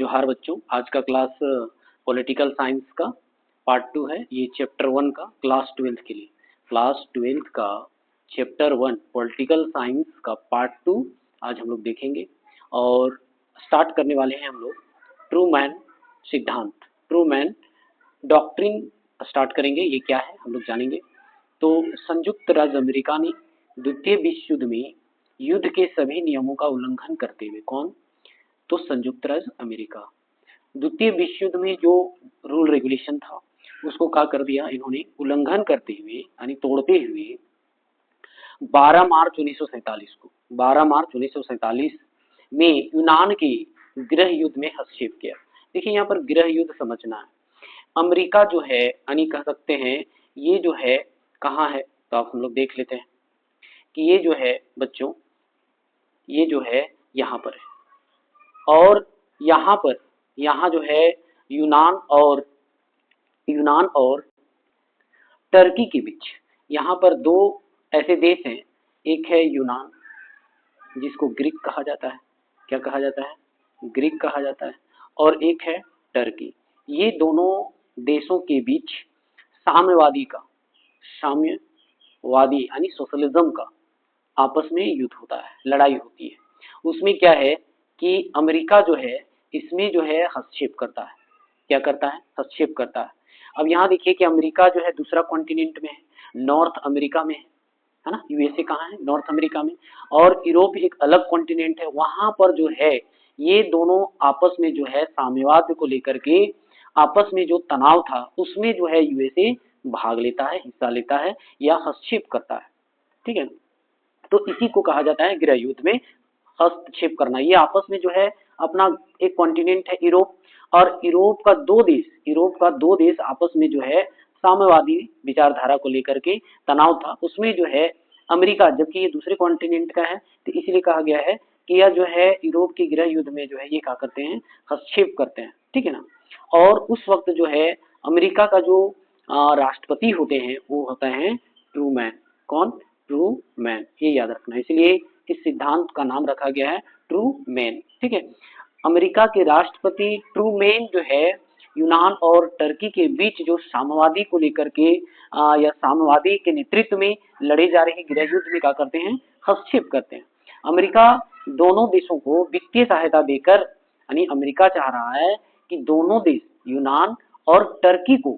जोहार बच्चों, आज का क्लास पॉलिटिकल साइंस का पार्ट 2 है। ये चैप्टर 1 का क्लास 12th के लिए, क्लास 12th का चैप्टर 1 पॉलिटिकल साइंस का पार्ट 2 आज हम लोग देखेंगे और स्टार्ट करने वाले हैं हम लोग ट्रूमैन सिद्धांत, ट्रूमैन डॉक्ट्रिन स्टार्ट करेंगे। ये क्या है हम लोग जानेंगे। तो संयुक्त राज्य अमेरिका ने द्वितीय विश्व युद्ध में युद्ध के सभी नियमों का उल्लंघन करते हुए, कौन? तो संयुक्त राज्य अमेरिका द्वितीय विश्व युद्ध में जो रूल रेगुलेशन था उसको क्या कर दिया इन्होंने, उल्लंघन करते हुए यानी तोड़ते हुए 12 मार्च 1947 को 12 मार्च 1947 में यूनान के गृह युद्ध में हस्तक्षेप किया। देखिए यहाँ पर गृह युद्ध समझना है। अमेरिका जो है यानी कह सकते हैं ये जो है कहाँ है, तो आप हम लोग देख लेते हैं कि ये जो है बच्चों, ये जो है यहाँ पर है और यहाँ पर यहाँ जो है यूनान और टर्की के बीच यहाँ पर दो ऐसे देश हैं। एक है यूनान जिसको ग्रीक कहा जाता है, क्या कहा जाता है? ग्रीक कहा जाता है। और एक है टर्की। ये दोनों देशों के बीच साम्यवादी यानी सोशलिज्म का आपस में युद्ध होता है, लड़ाई होती है। उसमें क्या है कि अमेरिका जो है इसमें जो है हस्तक्षेप करता है। क्या करता है? हस्तक्षेप करता है। अब यहाँ देखिए कि अमेरिका जो है दूसरा कॉन्टिनेंट में है, नॉर्थ अमेरिका में है ना। यूएसए कहाँ है? नॉर्थ अमेरिका में। और यूरोप एक अलग कॉन्टिनेंट है, वहां पर जो है ये दोनों आपस में जो है साम्यवाद को लेकर के आपस में जो तनाव था उसमें जो है यूएसए भाग लेता है, हिस्सा लेता है या हस्तक्षेप करता है। ठीक है, तो इसी को कहा जाता है गृह युद्ध में हस्तक्षेप करना। ये आपस में जो है अपना एक कॉन्टिनेंट है यूरोप, और यूरोप का दो देश आपस में जो है साम्यवादी विचारधारा को लेकर के तनाव था, उसमें जो है अमेरिका, जबकि ये दूसरे कॉन्टिनेंट का है तो इसलिए कहा गया है कि यह जो है यूरोप के गृह युद्ध में जो है ये क्या करते हैं, हस्तक्षेप करते हैं। ठीक है ना। और उस वक्त जो है अमेरिका का जो राष्ट्रपति होते हैं वो होते हैं ट्रूमैन। कौन? ट्रूमैन, ये याद रखना। इसलिए इस सिद्धांत का नाम रखा गया है ट्रूमैन। ठीक है, अमेरिका के राष्ट्रपति ट्रूमैन जो है यूनान और टर्की के बीच जो साम्यवादी को लेकर के या साम्यवादी के नेतृत्व में लड़े जा रहे गृह युद्ध में क्या करते हैं, हस्तक्षेप करते हैं। अमेरिका दोनों देशों को वित्तीय सहायता देकर, यानी अमेरिका चाह रहा है कि दोनों देश यूनान और टर्की को,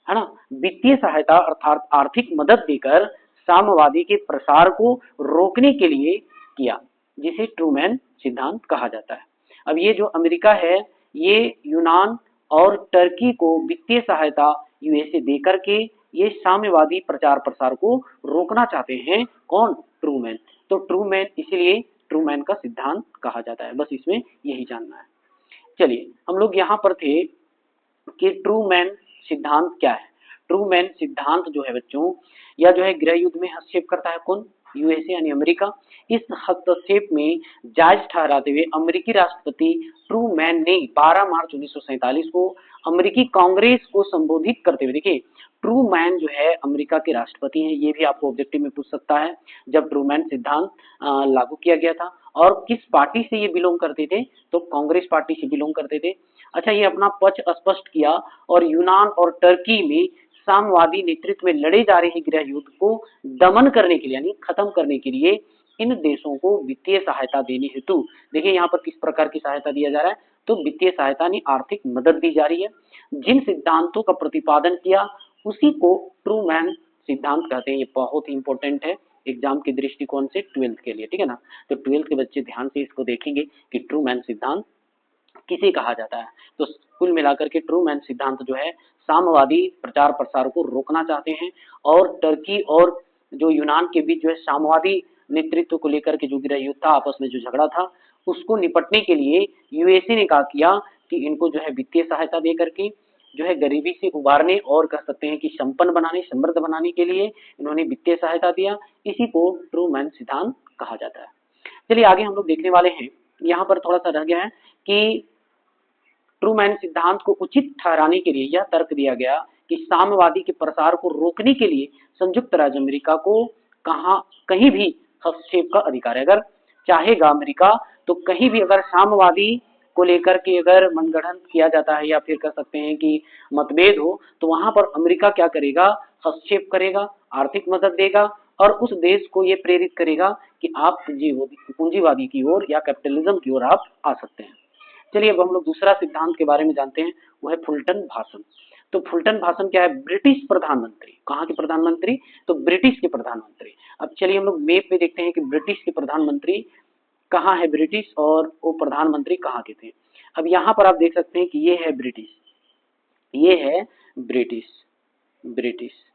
है ना, वित्तीय सहायता अर्थात आर्थिक मदद देकर साम्यवादी के प्रसार को रोकने के लिए किया, जिसे ट्रूमैन सिद्धांत कहा जाता है। अब ये जो अमेरिका है ये यूनान और टर्की को वित्तीय सहायता यूएसए देकर के ये साम्यवादी प्रचार प्रसार को रोकना चाहते हैं। कौन? ट्रूमैन। तो ट्रूमैन, इसलिए ट्रूमैन का सिद्धांत कहा जाता है। बस इसमें यही जानना है। चलिए हम लोग यहाँ पर थे कि ट्रूमैन सिद्धांत क्या है। ट्रूमैन सिद्धांत जो है बच्चों, या जो है गृह युद्ध में हस्तक्षेप करता है कौन? यूएसए यानी अमेरिका। इस हस्तक्षेप में जायज ठहराते हुए अमेरिकी राष्ट्रपति ट्रूमैन ने 12 मार्च 1947 को अमेरिकी कांग्रेस को संबोधित करते हुए, देखिए ट्रूमैन जो है अमेरिका के राष्ट्रपति हैं, ये भी आपको ऑब्जेक्टिव में पूछ सकता है। जब ट्रूमैन सिद्धांत लागू किया गया था और किस पार्टी से ये बिलोंग करते थे, तो कांग्रेस पार्टी से बिलोंग करते थे। अच्छा, ये अपना पक्ष स्पष्ट किया और यूनान और टर्की में साम्यवादी नेतृत्व में लड़े जा रहे गृह युद्ध को दमन करने के लिए यानी खत्म करने के लिए इन देशों को वित्तीय सहायता देने हेतु, देखिए यहाँ पर किस प्रकार की सहायता दिया जा रहा है, तो वित्तीय सहायता यानी आर्थिक मदद दी जा रही है। जिन सिद्धांतों का प्रतिपादन किया उसी को ट्रूमैन सिद्धांत कहते हैं। ये बहुत ही इंपॉर्टेंट है एग्जाम के दृष्टिकोण से 12th के लिए। ठीक है ना, तो 12th के बच्चे ध्यान से इसको देखेंगे कि ट्रूमैन सिद्धांत किसे कहा जाता है। तो कुल मिलाकर के ट्रूमैन सिद्धांत जो है साम्यवादी प्रचार प्रसार को रोकना चाहते हैं और टर्की और जो यूनान के बीच जो है साम्यवादी नेतृत्व को लेकर के जो गृह युद्ध था, आपस में जो झगड़ा था, उसको निपटने के लिए यूएसए ने कहा किया कि इनको जो है वित्तीय सहायता दे करके जो है गरीबी से उबारने और कह सकते हैं कि संपन्न बनाने, समृद्ध बनाने के लिए इन्होंने वित्तीय सहायता दिया। इसी को ट्रूमैन सिद्धांत कहा जाता है। चलिए आगे हम लोग देखने वाले हैं। यहाँ पर थोड़ा सा रह गया है कि ट्रूमैन सिद्धांत को उचित ठहराने के लिए यह तर्क दिया गया कि साम्यवादी के प्रसार को रोकने के लिए संयुक्त राज्य अमेरिका को कहीं भी हस्तक्षेप का अधिकार है। अगर चाहेगा अमेरिका तो कहीं भी अगर साम्यवादी को लेकर के अगर मनगढ़ंत किया जाता है या फिर कह सकते हैं कि मतभेद हो, तो वहां पर अमेरिका क्या करेगा, हस्तक्षेप करेगा, आर्थिक मदद देगा और उस देश को ये प्रेरित करेगा कि आप पूंजीवादी की ओर या कैपिटलिज्म की ओर आप आ सकते हैं। चलिए अब हम लोग दूसरा सिद्धांत के बारे में जानते हैं, वो है फुलटन भाषण। तो फुलटन भाषण क्या है, ब्रिटिश प्रधानमंत्री, कहाँ के प्रधानमंत्री, तो ब्रिटिश के प्रधानमंत्री। अब चलिए हम लोग मैप में देखते हैं कि ब्रिटिश के प्रधानमंत्री कहाँ है ब्रिटिश और वो प्रधानमंत्री कहाँ के थे। अब यहाँ पर आप देख सकते हैं कि ये है ब्रिटिश, ये है ब्रिटिश, ब्रिटिश,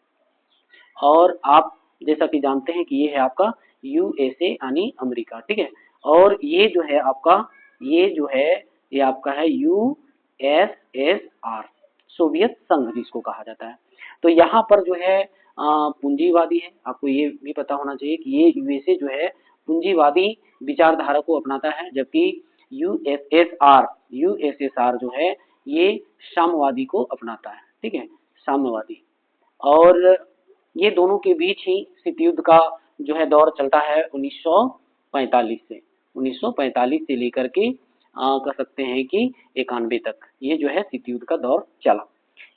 और आप जैसा कि जानते हैं कि ये है आपका यूएसए यानी अमेरिका, ठीक है। और ये जो है आपका, ये जो है ये आपका है यूएसएसआर, सोवियत संघ जिसको कहा जाता है। तो यहाँ पर जो है पूंजीवादी है, आपको ये भी पता होना चाहिए कि ये यूएसए जो है पूंजीवादी विचारधारा को अपनाता है, जबकि यूएसएसआर जो है ये साम्यवादी को अपनाता है, ठीक है, साम्यवादी। और ये दोनों के बीच ही शीत युद्ध का जो है दौर चलता है 1945 से लेकर के कह सकते हैं कि 91 तक, ये जो है शीत युद्ध का दौर चला।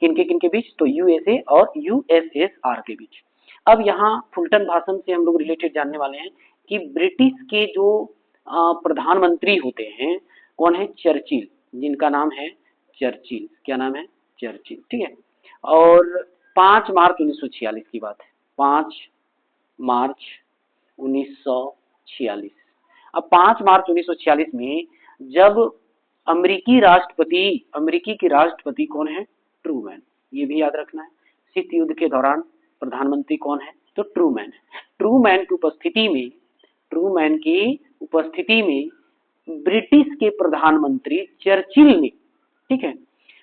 किनके बीच, तो यूएसए और यूएसएसआर के बीच। अब यहाँ फुलटन भाषण से हम लोग रिलेटेड जानने वाले हैं कि ब्रिटिश के जो प्रधानमंत्री होते हैं कौन है, चर्चिल, जिनका नाम है चर्चिल, क्या नाम है, चर्चिल, ठीक है। और 5 मार्च 1946 की बात है, 5 मार्च 1946। अब 5 मार्च 1946 में जब अमेरिकी के राष्ट्रपति कौन है, ट्रूमैन, ये भी याद रखना है। शीत युद्ध के दौरान प्रधानमंत्री कौन है, तो ट्रूमैन। ट्रूमैन की उपस्थिति में ब्रिटिश के प्रधानमंत्री चर्चिल ने, ठीक है,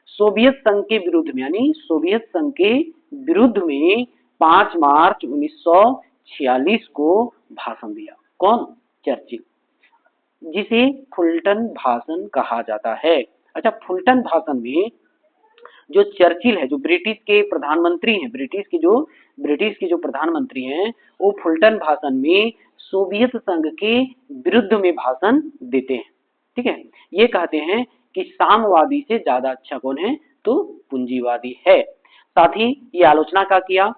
सोवियत संघ के विरुद्ध में, यानी सोवियत संघ के विरुद्ध में 5 मार्च 1946 को भाषण दिया। कौन, चर्चिल, जिसे फुलटन भाषण कहा जाता है। अच्छा, फुलटन भाषण में जो चर्चिल है, जो ब्रिटिश के प्रधानमंत्री हैं, ब्रिटिश के जो प्रधानमंत्री हैं, वो फुलटन भाषण में सोवियत संघ के विरुद्ध में भाषण देते हैं, ठीक है। ये कहते हैं कि साम्यवादी से ज्यादा अच्छा कौन है, तो पूंजीवादी है। साथ ही ये आलोचना का किया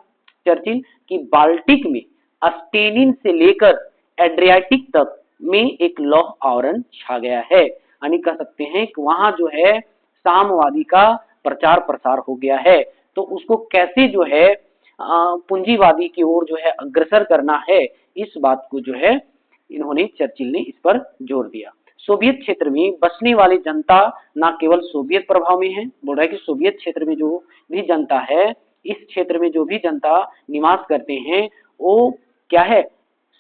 चर्चिल कि बाल्टिक में स्टेलिन से लेकर एड्रियाटिक तक में एक लौह आवरण छा गया है, यानी कह सकते हैं कि वहां जो है साम्यवादी का प्रचार प्रसार हो गया है, तो उसको कैसे जो है पूंजीवादी की ओर जो है अग्रसर करना है, इस बात को जो है इन्होंने, चर्चिल ने इस पर जोर दिया। सोवियत क्षेत्र में बसने वाली जनता न केवल सोवियत प्रभाव में है, बोल रहा है कि सोवियत क्षेत्र में जो भी जनता है, इस क्षेत्र में जो भी जनता निवास करते हैं, वो क्या है,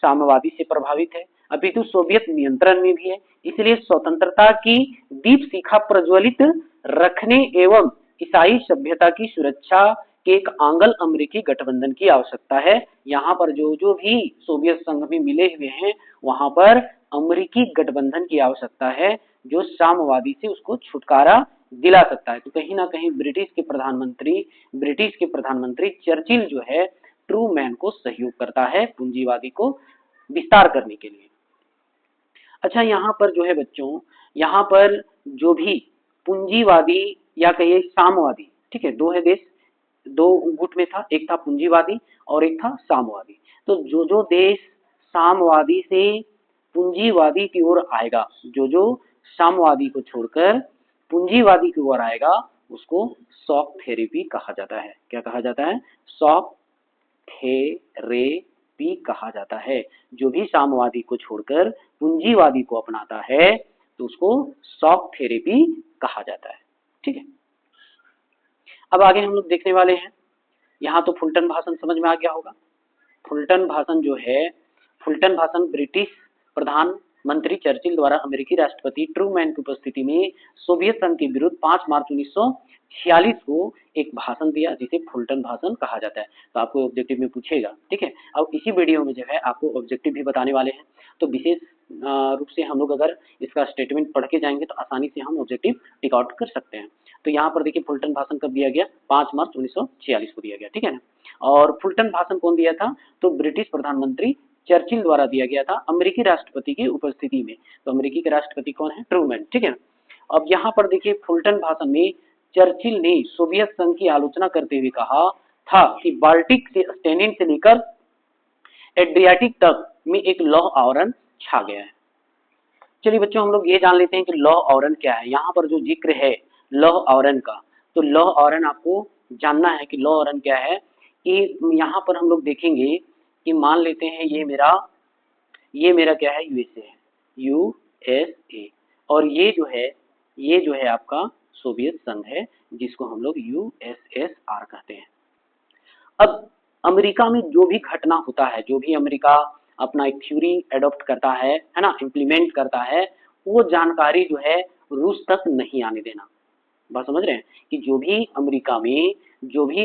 साम्यवादी से प्रभावित है, अपितु सोवियत नियंत्रण में भी है। इसलिए स्वतंत्रता की दीप शिखा प्रज्वलित रखने एवं ईसाई सभ्यता की सुरक्षा के एक आंग्ल अमेरिकी गठबंधन की आवश्यकता है। यहाँ पर जो भी सोवियत संघ में मिले हुए हैं, वहां पर अमेरिकी गठबंधन की आवश्यकता है, जो साम्यवादी से उसको छुटकारा दिला सकता है। तो कहीं ना कहीं ब्रिटिश के प्रधानमंत्री चर्चिल जो है ट्रूमैन को सहयोग करता है पूंजीवादी को विस्तार करने के लिए। अच्छा, यहाँ पर जो है बच्चों, यहाँ पर जो भी पूंजीवादी या कहिए साम्यवादी, ठीक है, दो है देश, दो गुट में था, एक था पूंजीवादी और एक था साम्यवादी। तो जो देश साम्यवादी से पूंजीवादी की ओर आएगा, जो साम्यवादी को छोड़कर पूंजीवादी की ओर आएगा, उसको शॉक थेरेपी कहा जाता है। क्या कहा जाता है, शॉक थेरेपी कहा जाता है। जो भी साम्यवादी को छोड़कर पूंजीवादी को अपनाता है, तो उसको शॉक थेरेपी कहा जाता है, ठीक है। अब आगे हम लोग देखने वाले हैं, यहाँ तो फुलटन भाषण समझ में आ गया होगा। फुलटन भाषण जो है, फुलटन भाषण ब्रिटिश प्रधानमंत्री चर्चिल द्वारा अमेरिकी राष्ट्रपति ट्रूमैन की उपस्थिति में सोवियत संघ के विरुद्ध 5 मार्च 1946 को एक भाषण दिया, जिसे फुलटन भाषण कहा जाता है। तो आपको ऑब्जेक्टिव में पूछेगा, ठीक है। अब इसी वीडियो में जो है आपको ऑब्जेक्टिव भी बताने वाले हैं, तो विशेष रूप से हम लोग अगर इसका स्टेटमेंट पढ़ के जाएंगे तो आसानी से हम ऑब्जेक्टिव टिक आउट कर सकते हैं। तो यहाँ पर देखिए फुलटन भाषण कब दिया गया, 5 मार्च 1946 को दिया गया, ठीक है ना। और फुलटन भाषण कौन दिया था, तो ब्रिटिश प्रधानमंत्री चर्चिल द्वारा दिया गया था अमेरिकी राष्ट्रपति की उपस्थिति में। तो अमेरिकी के राष्ट्रपति कौन है, ट्रूमैन, ठीक है। अब यहाँ पर देखिए फुलटन भाषण में चर्चिल ने सोवियत संघ की आलोचना करते हुए कहा था कि बाल्टिक से स्टेनिन से लेकर एड्रियाटिक तक में एक लौह आवरण छा गया है। चलिए बच्चों हम लोग ये जान लेते हैं कि लौह आवरण क्या है। यहाँ पर जो जिक्र है लौह आवरण का, तो लौह आवरण आपको जानना है कि लौह आवरण क्या है। कि यहाँ पर हम लोग देखेंगे कि मान लेते हैं ये मेरा क्या है, यूएसए है, यूएसए, और ये जो है आपका सोवियत संघ है जिसको हम लोग यूएसएसआर कहते हैं। अब अमेरिका में जो भी घटना होता है, जो भी अमेरिका अपना एक थ्योरी एडॉप्ट करता है ना, इम्प्लीमेंट करता है, वो जानकारी जो है रूस तक नहीं आने देना। बात समझ रहे हैं कि जो भी अमेरिका में जो भी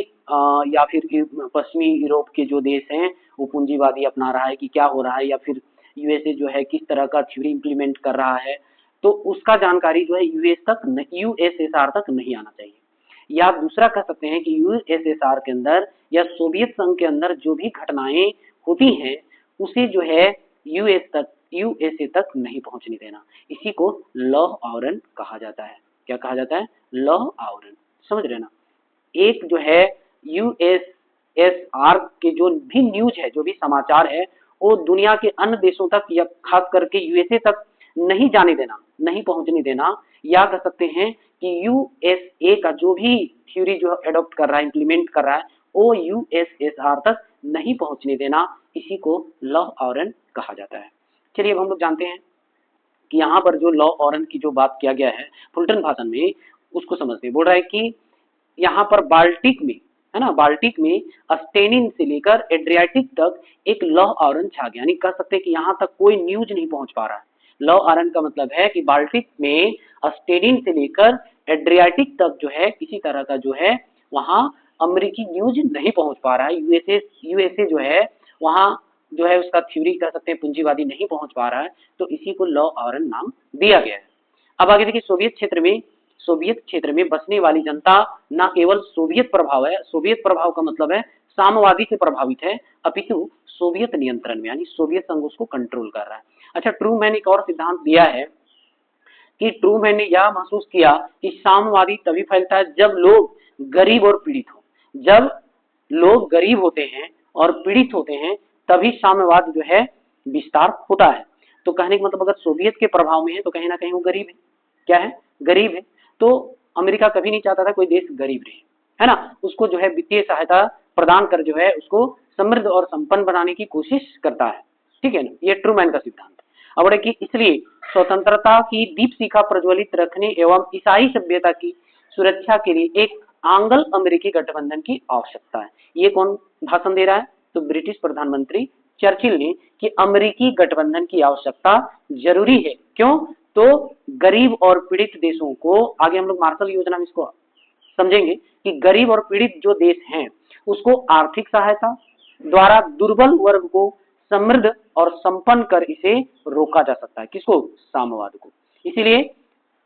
या फिर पश्चिमी यूरोप के जो देश हैं वो पूंजीवादी अपना रहा है कि क्या हो रहा है, या फिर यूएसए जो है किस तरह का थ्योरी इम्प्लीमेंट कर रहा है, तो उसका जानकारी जो है यूएसएसआर तक नहीं आना चाहिए। या आप दूसरा कह सकते हैं कि यूएसएसआर के अंदर या सोवियत संघ के अंदर जो भी घटनाएं होती हैं उसे जो है यूएसए तक नहीं पहुंचने देना। इसी को लौह आवरण कहा जाता है। क्या कहा जाता है? लौह आवरण। समझ रहे ना? एक जो है यूएसएसआर के जो भी न्यूज है, जो भी समाचार है, वो दुनिया के अन्य देशों तक या खास करके यूएसए तक नहीं जाने देना, नहीं पहुंचने देना। या कह सकते हैं कि यूएसए का जो भी थ्योरी जो एडॉप्ट कर रहा है, इम्प्लीमेंट कर रहा है, वो यूएसएसआर तक नहीं पहुंचने देना। इसी को लौह आवरण कहा जाता है। चलिए अब हम लोग जानते हैं कि यहाँ पर जो लौह आवरण की जो बात किया गया है फुलटन भाषण में, उसको समझते हैं। बोल रहा है कि यहाँ पर बाल्टिक में, है ना, बाल्टिक में स्टेनिन से लेकर एड्रियाटिक तक एक लौह आवरण छा गया। यानी कह सकते हैं कि यहाँ तक कोई न्यूज नहीं पहुंच पा रहा है। लौह आवरण का मतलब है कि बाल्टिक में स्टेनिन से लेकर एड्रियाटिक तक जो है किसी तरह का जो है वहाँ अमेरिकी न्यूज नहीं पहुंच पा रहा है। यूएसए जो है वहाँ जो है उसका थ्योरी कह सकते हैं पूंजीवादी नहीं पहुंच पा रहा है, तो इसी को लौह आवरण नाम दिया गया है। अब आगे देखिए सोवियत क्षेत्र में बसने वाली जनता न केवल सोवियत प्रभाव है, सोवियत प्रभाव का मतलब है साम्यवादी से प्रभावित है, अपितु सोवियत नियंत्रण में, यानी सोवियत संघ उसको कंट्रोल कर रहा है। अच्छा, ट्रूमैन ने एक और सिद्धांत दिया है कि ट्रूमैन ने यह महसूस किया कि साम्यवादी तभी फैलता है जब लोग गरीब और पीड़ित हो। जब लोग गरीब होते हैं और पीड़ित होते हैं तभी साम्यवाद जो है विस्तार होता है। तो कहने का मतलब अगर सोवियत के प्रभाव में है तो कहीं ना कहीं वो गरीब है। क्या है? गरीब है। तो अमेरिका कभी नहीं चाहता था कोई देश गरीब रहे, है ना। उसको जो है वित्तीय सहायता प्रदान कर जो है उसको समृद्ध और संपन्न बनाने की कोशिश करता है। ठीक है ना, ये ट्रूमैन का सिद्धांत। अब कि इसलिए स्वतंत्रता की दीप शिखा प्रज्वलित रखने एवं ईसाई सभ्यता की सुरक्षा के लिए एक आंग्ल अमेरिकी गठबंधन की आवश्यकता है। ये कौन भाषण दे रहा है? तो ब्रिटिश प्रधानमंत्री चर्चिल ने कि अमेरिकी गठबंधन की आवश्यकता जरूरी है। क्यों? तो गरीब और पीड़ित देशों को, आगे हम लोग मार्शल योजना में इसको समझेंगे कि गरीब और पीड़ित जो देश हैं उसको आर्थिक सहायता द्वारा दुर्बल वर्ग को समृद्ध और संपन्न कर इसे रोका जा सकता है। किसको? साम्यवाद को। इसीलिए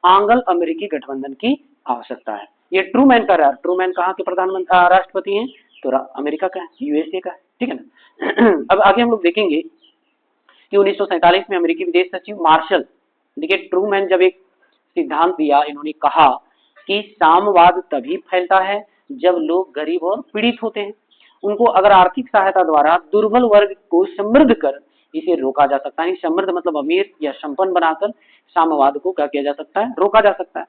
आंग्ल अमेरिकी गठबंधन की आवश्यकता है। ये ट्रूमैन का रहा। ट्रूमैन कहाँ के प्रधानमंत्री राष्ट्रपति हैं? तो अमेरिका का है, यूएसए का है। ठीक है ना। अब आगे हम लोग देखेंगे कि 1947 में अमेरिकी विदेश सचिव मार्शल, देखिए ट्रूमैन जब एक सिद्धांत दिया, इन्होंने कहा कि साम्यवाद तभी फैलता है जब लोग गरीब और पीड़ित होते हैं। उनको अगर आर्थिक सहायता द्वारा दुर्बल वर्ग को समृद्ध कर इसे रोका जा सकता है। समृद्ध मतलब अमीर या संपन्न बनाकर साम्यवाद को क्या किया जा सकता है? रोका जा सकता है।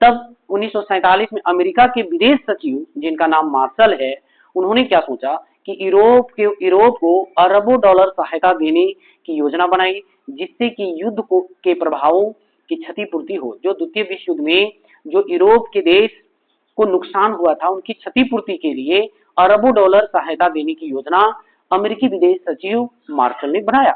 तब 1947 में अमेरिका के विदेश सचिव जिनका नाम मार्शल है, उन्होंने क्या सोचा कि यूरोप को अरबों डॉलर सहायता देने की योजना बनाई, जिससे कि युद्ध के प्रभावों की क्षतिपूर्ति हो। जो द्वितीय विश्व युद्ध में जो यूरोप के देश को नुकसान हुआ था उनकी क्षतिपूर्ति के लिए अरबों डॉलर सहायता देने की योजना अमेरिकी विदेश सचिव मार्शल ने बनाया।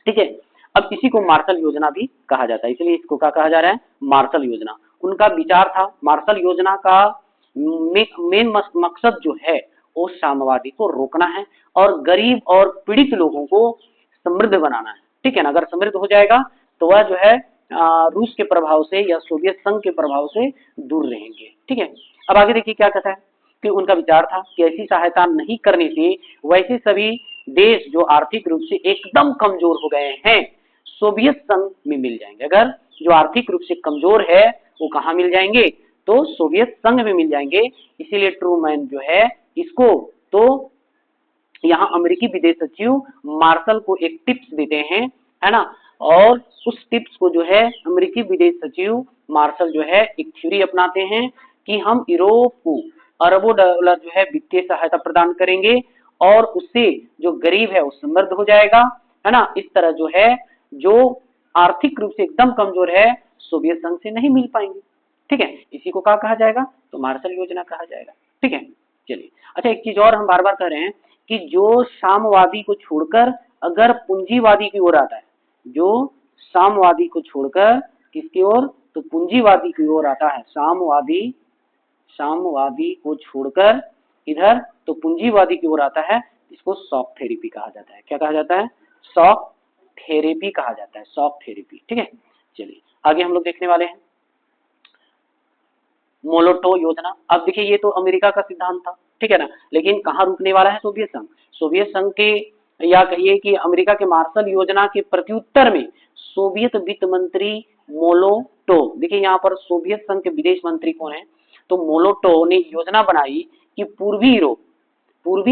ठीक है। अब इसी को मार्शल योजना भी कहा जाता है, इसलिए इसको क्या कहा जा रहा है? मार्शल योजना। उनका विचार था, मार्शल योजना का मेन मकसद जो है वो साम्यवादी को रोकना है और गरीब और पीड़ित लोगों को समृद्ध बनाना है। ठीक है ना। अगर समृद्ध हो जाएगा तो वह जो है रूस के प्रभाव से या सोवियत संघ के प्रभाव से दूर रहेंगे। ठीक है। अब आगे देखिए क्या कहता है कि उनका विचार था कि ऐसी सहायता नहीं करने से वैसे सभी देश जो आर्थिक रूप से एकदम कमजोर हो गए हैं सोवियत संघ में मिल जाएंगे। अगर जो आर्थिक रूप से कमजोर है वो कहाँ मिल जाएंगे, तो सोवियत संघ में मिल जाएंगे। इसीलिए ट्रूमैन जो है इसको तो यहाँ अमेरिकी विदेश सचिव मार्शल को एक टिप्स देते हैं, है ना, और उस टिप्स को जो है अमेरिकी विदेश सचिव मार्शल जो है एक थ्योरी अपनाते हैं कि हम यूरोप को अरबों डॉलर जो है वित्तीय सहायता प्रदान करेंगे और उससे जो गरीब है वो समृद्ध हो जाएगा, है ना। इस तरह जो है जो आर्थिक रूप से एकदम कमजोर है सोवियत संघ से नहीं मिल पाएंगे, ठीक है। इसी को क्या कहा जाएगा, तो मार्शल योजना कहा जाएगा, ठीक है। चलिए, अच्छा एक चीज और हम बार बार कह रहे हैं कि जो साम्यवादी को छोड़कर अगर पूंजीवादी की ओर आता है, जो साम्यवादी को छोड़कर किसकी ओर, तो पूंजीवादी की ओर आता है, साम्यवादी को छोड़कर इधर तो पूंजीवादी की ओर आता है, इसको शॉक थेरेपी कहा जाता है। क्या कहा जाता है, शॉक थेरेपी कहा जाता है, शॉक थेरेपी, ठीक है। चलिए आगे हम लोग देखने वाले हैं मोलोटो योजना। अब देखिए ये तो अमेरिका का सिद्धांत था, ठीक है ना, लेकिन कहाँ रुकने वाला है, सोवियत संघ। सोवियत संघ के या कहिए कि अमेरिका के मार्शल योजना के प्रत्युत्तर में सोवियत वित्त मंत्री मोलोटो, देखिए यहाँ पर सोवियत संघ के विदेश मंत्री कौन है, तो मोलोटो ने योजना बनाई कि पूर्वी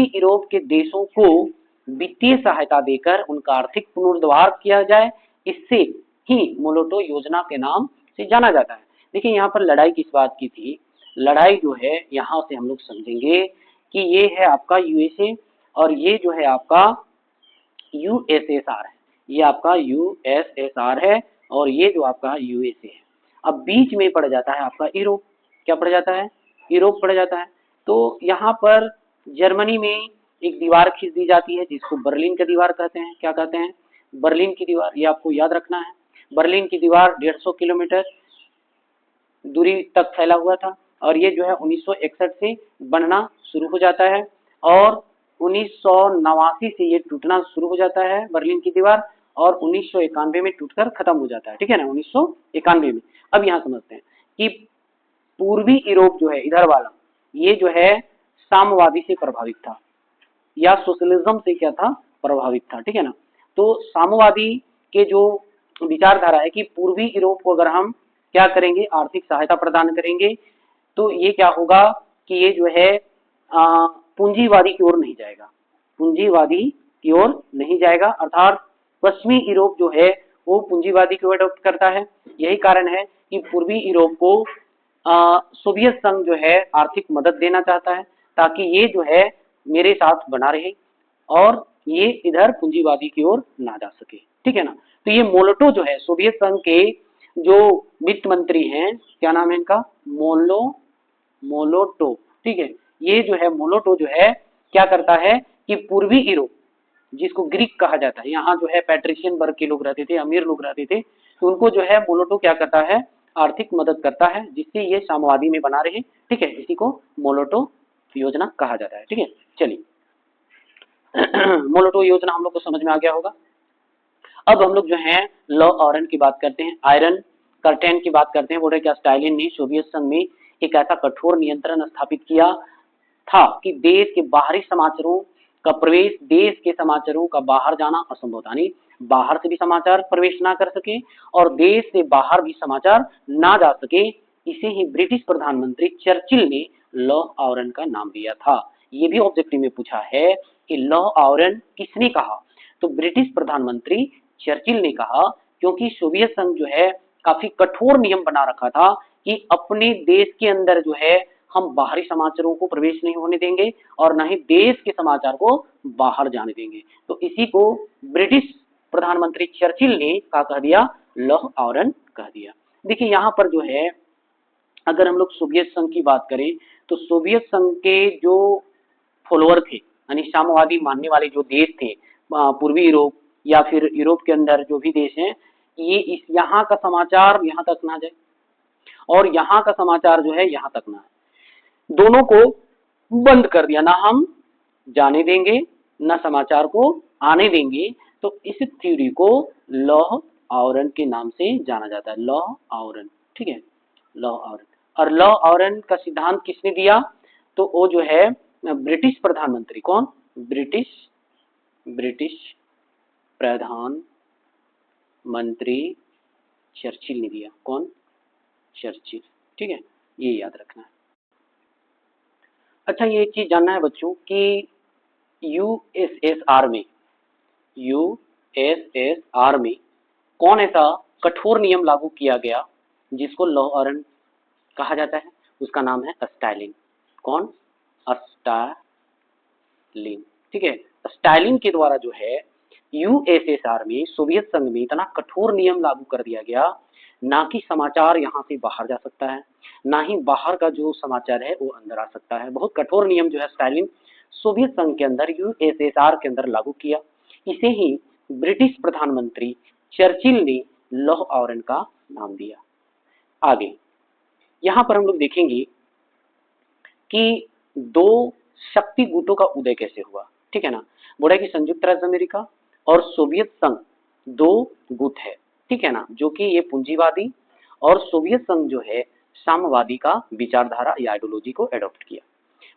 यूरोप के देशों को वित्तीय सहायता देकर उनका आर्थिक पुनरुद्धार किया जाए। इससे ही मोलोटो योजना के नाम से जाना जाता है। देखिए यहाँ पर लड़ाई किस बात की थी, लड़ाई जो है यहाँ से हम लोग समझेंगे कि ये है आपका यूएसए और ये जो है आपका यूएसएसआर है, ये आपका यूएसएसआर है और ये जो आपका यूएसए है। अब बीच में पड़ जाता है आपका यूरोप, क्या पड़ जाता है, यूरोप पड़ जाता है। तो यहाँ पर जर्मनी में एक दीवार खींच दी जाती है जिसको बर्लिन की दीवार कहते हैं। क्या कहते हैं, बर्लिन की दीवार, ये आपको याद रखना है। बर्लिन की दीवार 150 किलोमीटर दूरी तक फैला हुआ था और ये जो है 1961 से बनना शुरू हो जाता है और 1989 से ये टूटना शुरू हो जाता है बर्लिन की दीवार और 1991 में टूटकर खत्म हो जाता है, ठीक है ना, 1991 में। अब यहाँ समझते हैं कि पूर्वी यूरोप जो है इधर वाला, ये जो है साम्यवादी से प्रभावित था या सोशलिज्म से क्या था, प्रभावित था, ठीक है ना। तो साम्यवादी के जो विचारधारा है कि पूर्वी यूरोप को अगर हम क्या करेंगे, आर्थिक सहायता प्रदान करेंगे, तो ये क्या होगा कि ये जो है पूंजीवादी की ओर नहीं जाएगा, पूंजीवादी की ओर नहीं जाएगा, अर्थात पश्चिमी यूरोप जो है वो पूंजीवादी की ओर अडॉप्ट करता है। यही कारण है कि पूर्वी यूरोप को सोवियत संघ जो है आर्थिक मदद देना चाहता है ताकि ये जो है मेरे साथ बना रहे और ये इधर पूंजीवादी की ओर ना जा सके, ठीक है ना। तो ये मोलोटो जो है सोवियत संघ के जो वित्त मंत्री हैं, क्या नाम है इनका, मोलोटो, ठीक है। ये जो है मोलोटो जो है क्या करता है कि पूर्वी यूरोप जिसको ग्रीक कहा जाता है, यहाँ जो है पैट्रिशियन वर्ग के लोग रहते थे, अमीर लोग रहते थे, तो उनको जो है मोलोटो क्या करता है, आर्थिक मदद करता है जिससे ये साम्यवादी में बना रहे, ठीक है। इसी को मोलोटो योजना कहा जाता है, ठीक है। चलिए मोलोटो योजना हम लोग को समझ में आ गया होगा। अब हम लोग जो है लॉ ऑरन की बात करते हैं, आयरन कर्टेन की बात करते हैं। बोल रहे क्या स्टालिन ने सोवियत संघ में एक ऐसा कठोर नियंत्रण स्थापित किया था कि देश के बाहरी समाचारों का प्रवेश, देश के समाचारों का बाहर जाना असंभव था, नहीं बाहर से भी समाचार प्रवेश ना कर सके और देश से बाहर भी समाचार ना जा सके। इसे ही ब्रिटिश प्रधानमंत्री चर्चिल ने लॉ ऑरन का नाम दिया था। ये भी ऑब्जेक्टिव में पूछा है कि लॉ ऑरन किसने कहा, तो ब्रिटिश प्रधानमंत्री चर्चिल ने कहा, क्योंकि सोवियत संघ जो है काफी कठोर नियम बना रखा था कि अपने देश के अंदर जो है हम बाहरी समाचारों को प्रवेश नहीं होने देंगे और न ही देश के समाचार को बाहर जाने देंगे। तो इसी को ब्रिटिश प्रधानमंत्री चर्चिल ने क्या कह दिया, लॉ ऑरन कह दिया। देखिए यहाँ पर जो है अगर हम लोग सोवियत संघ की बात करें तो सोवियत संघ के जो फॉलोअर थे यानी साम्यवादी मानने वाले जो देश थे पूर्वी यूरोप या फिर यूरोप के अंदर जो भी देश हैं, ये इस यहाँ का समाचार यहाँ तक ना जाए और यहाँ का समाचार जो है यहाँ तक ना आए, दोनों को बंद कर दिया, ना हम जाने देंगे ना समाचार को आने देंगे। तो इस थ्योरी को लॉ ऑरन के नाम से जाना जाता है, लॉ ऑरन, ठीक है, लॉ ऑरन। और लॉ ऑरन का सिद्धांत किसने दिया, तो वो जो है ब्रिटिश प्रधानमंत्री, कौन, ब्रिटिश प्रधानमंत्री चर्चिल ने दिया। कौन? चर्चिल। ठीक है, ये याद रखना है। अच्छा, ये एक चीज जानना है बच्चों कि यूएसएसआर में कौन ऐसा कठोर नियम लागू किया गया जिसको लॉ ऑरन कहा जाता है? उसका नाम है स्टालिन। कौन? स्टालिन। ठीक है, स्टालिन के द्वारा जो है यूएसएसआर में, सोवियत संघ में इतना कठोर नियम लागू कर दिया गया, ना कि समाचार यहाँ से बाहर जा सकता है, ना ही बाहर का जो समाचार है वो अंदर आ सकता है। बहुत कठोर नियम जो है स्टालिन सोवियत संघ के अंदर, यूएसएसआर के अंदर लागू किया। इसे ही ब्रिटिश प्रधानमंत्री चर्चिल ने लॉ ऑरन का नाम दिया। आगे यहाँ पर हम लोग देखेंगे कि दो शक्ति गुटों का उदय कैसे हुआ। ठीक है ना, बोला कि संयुक्त राज्य अमेरिका और सोवियत संघ दो गुट है। ठीक है ना, जो कि ये पूंजीवादी और सोवियत संघ जो है साम्यवादी का विचारधारा या आइडियोलॉजी को एडॉप्ट किया।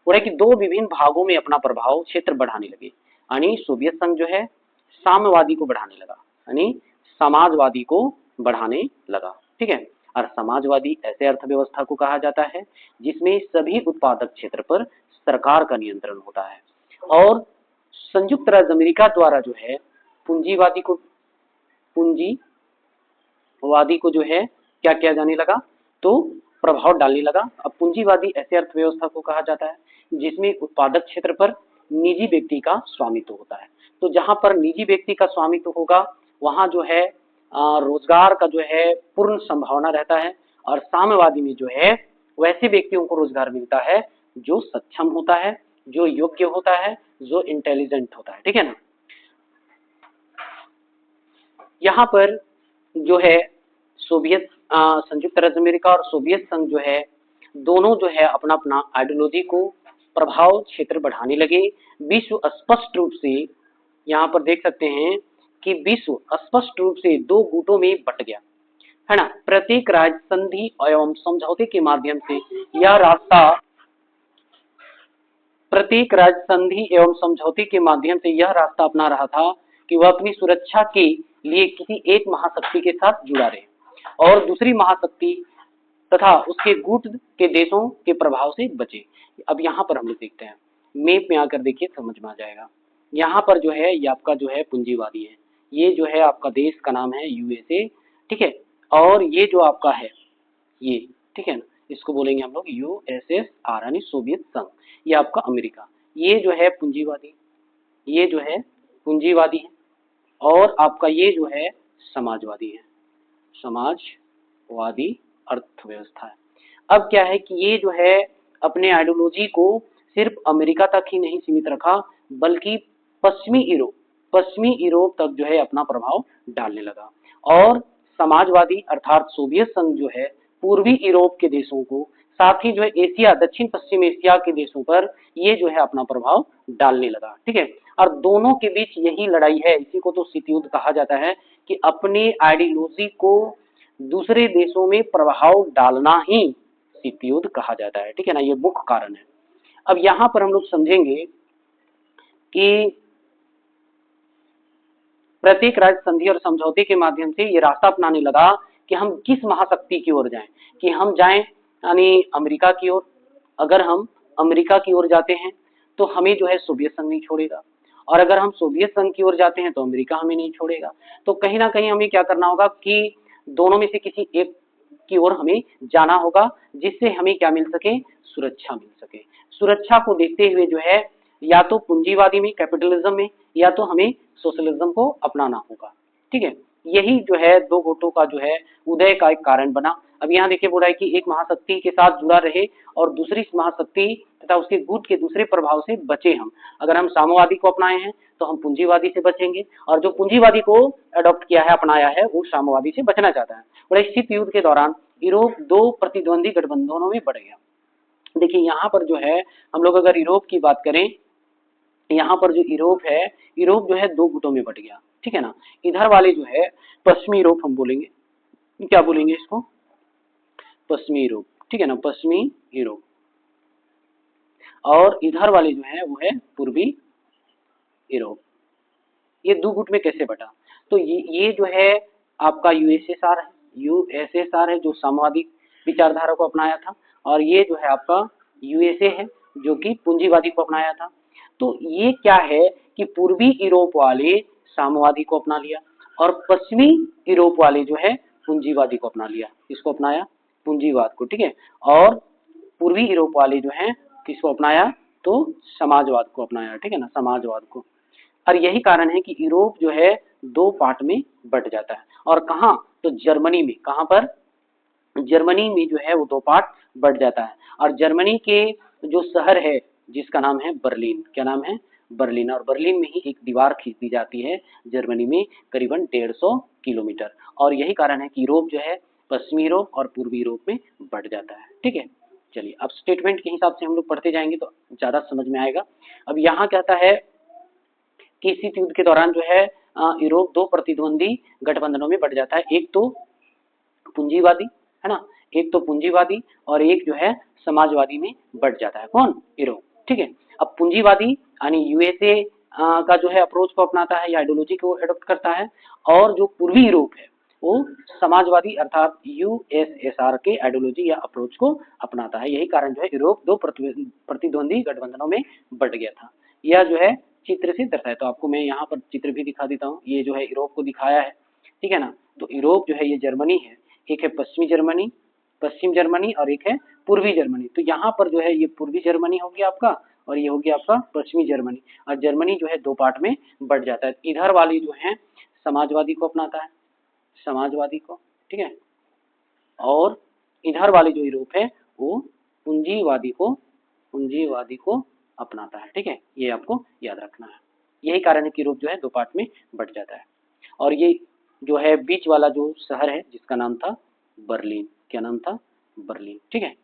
बोला कि दो विभिन्न भागों में अपना प्रभाव क्षेत्र बढ़ाने लगे, यानी सोवियत संघ जो है साम्यवादी को बढ़ाने लगा, यानी समाजवादी को बढ़ाने लगा। ठीक है, और समाजवादी ऐसे अर्थव्यवस्था को कहा जाता है जिसमें सभी उत्पादक क्षेत्र पर सरकार का नियंत्रण होता है। और संयुक्त राज्य अमेरिका द्वारा जो है पूंजीवादी को जो है क्या किया जाने लगा, तो प्रभाव डालने लगा। अब पूंजीवादी ऐसे अर्थव्यवस्था को कहा जाता है जिसमें उत्पादक क्षेत्र पर निजी व्यक्ति का स्वामित्व होता है। तो जहां पर निजी व्यक्ति का स्वामित्व होगा वहां जो है रोजगार का जो है पूर्ण संभावना रहता है। और साम्यवादी में जो है वैसे व्यक्तियों को रोजगार मिलता है जो सक्षम होता है, जो योग्य होता है, जो इंटेलिजेंट होता है। ठीक है ना, यहाँ पर जो है संयुक्त राज्य अमेरिका और सोवियत संघ जो है दोनों जो है अपना अपना आइडियोलॉजी को प्रभाव क्षेत्र बढ़ाने लगे। विश्व स्पष्ट रूप से यहाँ पर देख सकते हैं कि विश्व स्पष्ट रूप से दो गुटों में बट गया है ना। प्रत्येक राज्य संधि एवं समझौते के माध्यम से यह रास्ता अपना रहा था कि वह अपनी सुरक्षा के लिए किसी एक महाशक्ति के साथ जुड़ा रहे और दूसरी महाशक्ति तथा उसके गुट के देशों के प्रभाव से बचे। अब यहाँ पर हम लोग देखते हैं, मैप में आकर देखिए समझ में आ जाएगा। यहाँ पर जो है ये आपका जो है पूंजीवादी है, ये जो है आपका देश का नाम है यूएसए। ठीक है, और ये जो आपका है ये, ठीक है ना, इसको बोलेंगे हम लोग यूएसएसआर यानी सोवियत संघ। ये आपका अमेरिका, ये जो है पूंजीवादी, ये जो है पूंजीवादी है, और आपका ये जो है समाजवादी है, समाजवादी अर्थव्यवस्था है। अब क्या है कि ये जो है अपने आइडियोलॉजी को सिर्फ अमेरिका तक ही नहीं सीमित रखा, बल्कि पश्चिमी यूरोप तक जो है अपना प्रभाव डालने लगा। और समाजवादी अर्थात सोवियत संघ जो है पूर्वी यूरोप के देशों को, साथ ही जो है एशिया, दक्षिण पश्चिम एशिया के देशों पर ये जो है अपना प्रभाव डालने लगा। ठीक है, और दोनों के बीच यही लड़ाई है, इसी को तो शीत युद्ध कहा जाता है कि अपनी आइडियोलॉजी को दूसरे देशों में प्रभाव डालना ही शीत युद्ध कहा जाता है। ठीक है ना, ये मुख्य कारण है। अब यहाँ पर हम लोग समझेंगे कि प्रत्येक राज्य संधि और समझौते के माध्यम से ये रास्ता अपनाने लगा कि हम किस महाशक्ति की ओर जाएं, कि हम जाएं यानी अमेरिका की ओर। अगर हम अमेरिका की ओर जाते हैं तो हमें जो है सोवियत संघ नहीं छोड़ेगा, और अगर हम सोवियत संघ की ओर जाते हैं तो अमेरिका हमें नहीं छोड़ेगा। तो कहीं ना कहीं हमें क्या करना होगा कि दोनों में से किसी एक की ओर हमें जाना होगा, जिससे हमें क्या मिल सके, सुरक्षा मिल सके। सुरक्षा को देखते हुए जो है या तो पूंजीवादी में, कैपिटलिज्म में, या तो हमें सोशलिज्म को अपनाना होगा। ठीक है, यही जो है दो गुटों का जो है उदय का एक कारण बना। अब यहाँ देखिए बोला है कि एक महाशक्ति के साथ जुड़ा रहे और दूसरी महाशक्ति तथा उसके गुट के दूसरे प्रभाव से बचे। हम अगर हम साम्यवादी को अपनाए हैं तो हम पूंजीवादी से बचेंगे, और जो पूंजीवादी को अडॉप्ट किया है, अपनाया है, वो साम्यवादी से बचना चाहता है। और शीत युद्ध के दौरान यूरोप दो प्रतिद्वंदी गठबंधनों में बढ़ गया। देखिए यहाँ पर जो है हम लोग अगर यूरोप की बात करें, यहाँ पर जो यूरोप है, यूरोप जो है दो गुटों में बट गया। ठीक है ना, इधर वाले जो है पश्चिमी यूरोप हम बोलेंगे, क्या बोलेंगे इसको, पश्चिमी यूरोप। ठीक है ना, पश्चिमी यूरोप, और इधर वाले जो है वो है पूर्वी यूरोप। ये दो गुट में कैसे बटा, तो ये जो है आपका यूएसएसआर है, यूएसएसआर है जो साम्यवादी विचारधारा को अपनाया था, और ये जो है आपका यूएसए है जो कि पूंजीवादी को अपनाया था। तो ये क्या है कि पूर्वी यूरोप वाले साम्यवादी को अपना लिया और पश्चिमी यूरोप वाले जो है पूंजीवादी को अपना लिया। इसको अपनाया पूंजीवाद को, ठीक है। और पूर्वी यूरोप वाले जो हैं किसको अपनाया, तो समाजवाद को अपनाया, ठीक है ना, समाजवाद को। और यही कारण है कि यूरोप जो है दो पार्ट में बट जाता है। और कहाँ, तो जर्मनी में, कहाँ पर, जर्मनी में जो है वो दो पार्ट बढ़ जाता है। और जर्मनी के जो शहर है जिसका नाम है बर्लिन, क्या नाम है, बर्लिन। और बर्लिन में ही एक दीवार खींच दी जाती है जर्मनी में करीबन 150 किलोमीटर। और यही कारण है कि यूरोप जो है पश्चिमी यूरोप और पूर्वी यूरोप में बढ़ जाता है, ठीक है। चलिए अब स्टेटमेंट के हिसाब से हम लोग पढ़ते जाएंगे तो ज्यादा समझ में आएगा। अब यहाँ कहता है कि इस युद्ध के दौरान जो है यूरोप दो प्रतिद्वंदी गठबंधनों में बढ़ जाता है। एक तो पूंजीवादी, है ना, एक तो पूंजीवादी और एक जो है समाजवादी में बढ़ जाता है। कौन, यूरोप, ठीक है। अब पूंजीवादी यानी यूएसए का जो है अप्रोच को अपनाता है या आइडियोलॉजी को एडॉप्ट करता है, और जो पूर्वी यूरोप है वो समाजवादी अर्थात यूएसएसआर के आइडियोलॉजी या अप्रोच को अपनाता है। यही कारण जो है यूरोप दो प्रतिद्वंदी गठबंधनों में बढ़ गया था। यह जो है चित्र से दर्शाया, तो आपको मैं यहाँ पर चित्र भी दिखा देता हूँ। ये जो है यूरोप को दिखाया है, ठीक है ना। तो यूरोप जो है ये जर्मनी है, एक है पश्चिमी जर्मनी, पश्चिम जर्मनी, और एक है पूर्वी जर्मनी। तो यहाँ पर जो है ये पूर्वी जर्मनी हो गया आपका और ये हो गया आपका पश्चिमी जर्मनी। और जर्मनी जो है दो पार्ट में बढ़ जाता है। इधर वाली जो है समाजवादी को अपनाता है, समाजवादी को, ठीक है। और इधर वाली जो यूरोप है वो पूंजीवादी को अपनाता है, ठीक है। ये आपको याद रखना है। यही कारण है कि यूरोप जो है दो पार्ट में बढ़ जाता है। और ये जो है बीच वाला जो शहर है जिसका नाम था बर्लिन, क्या नाम था, बर्लिन, ठीक है।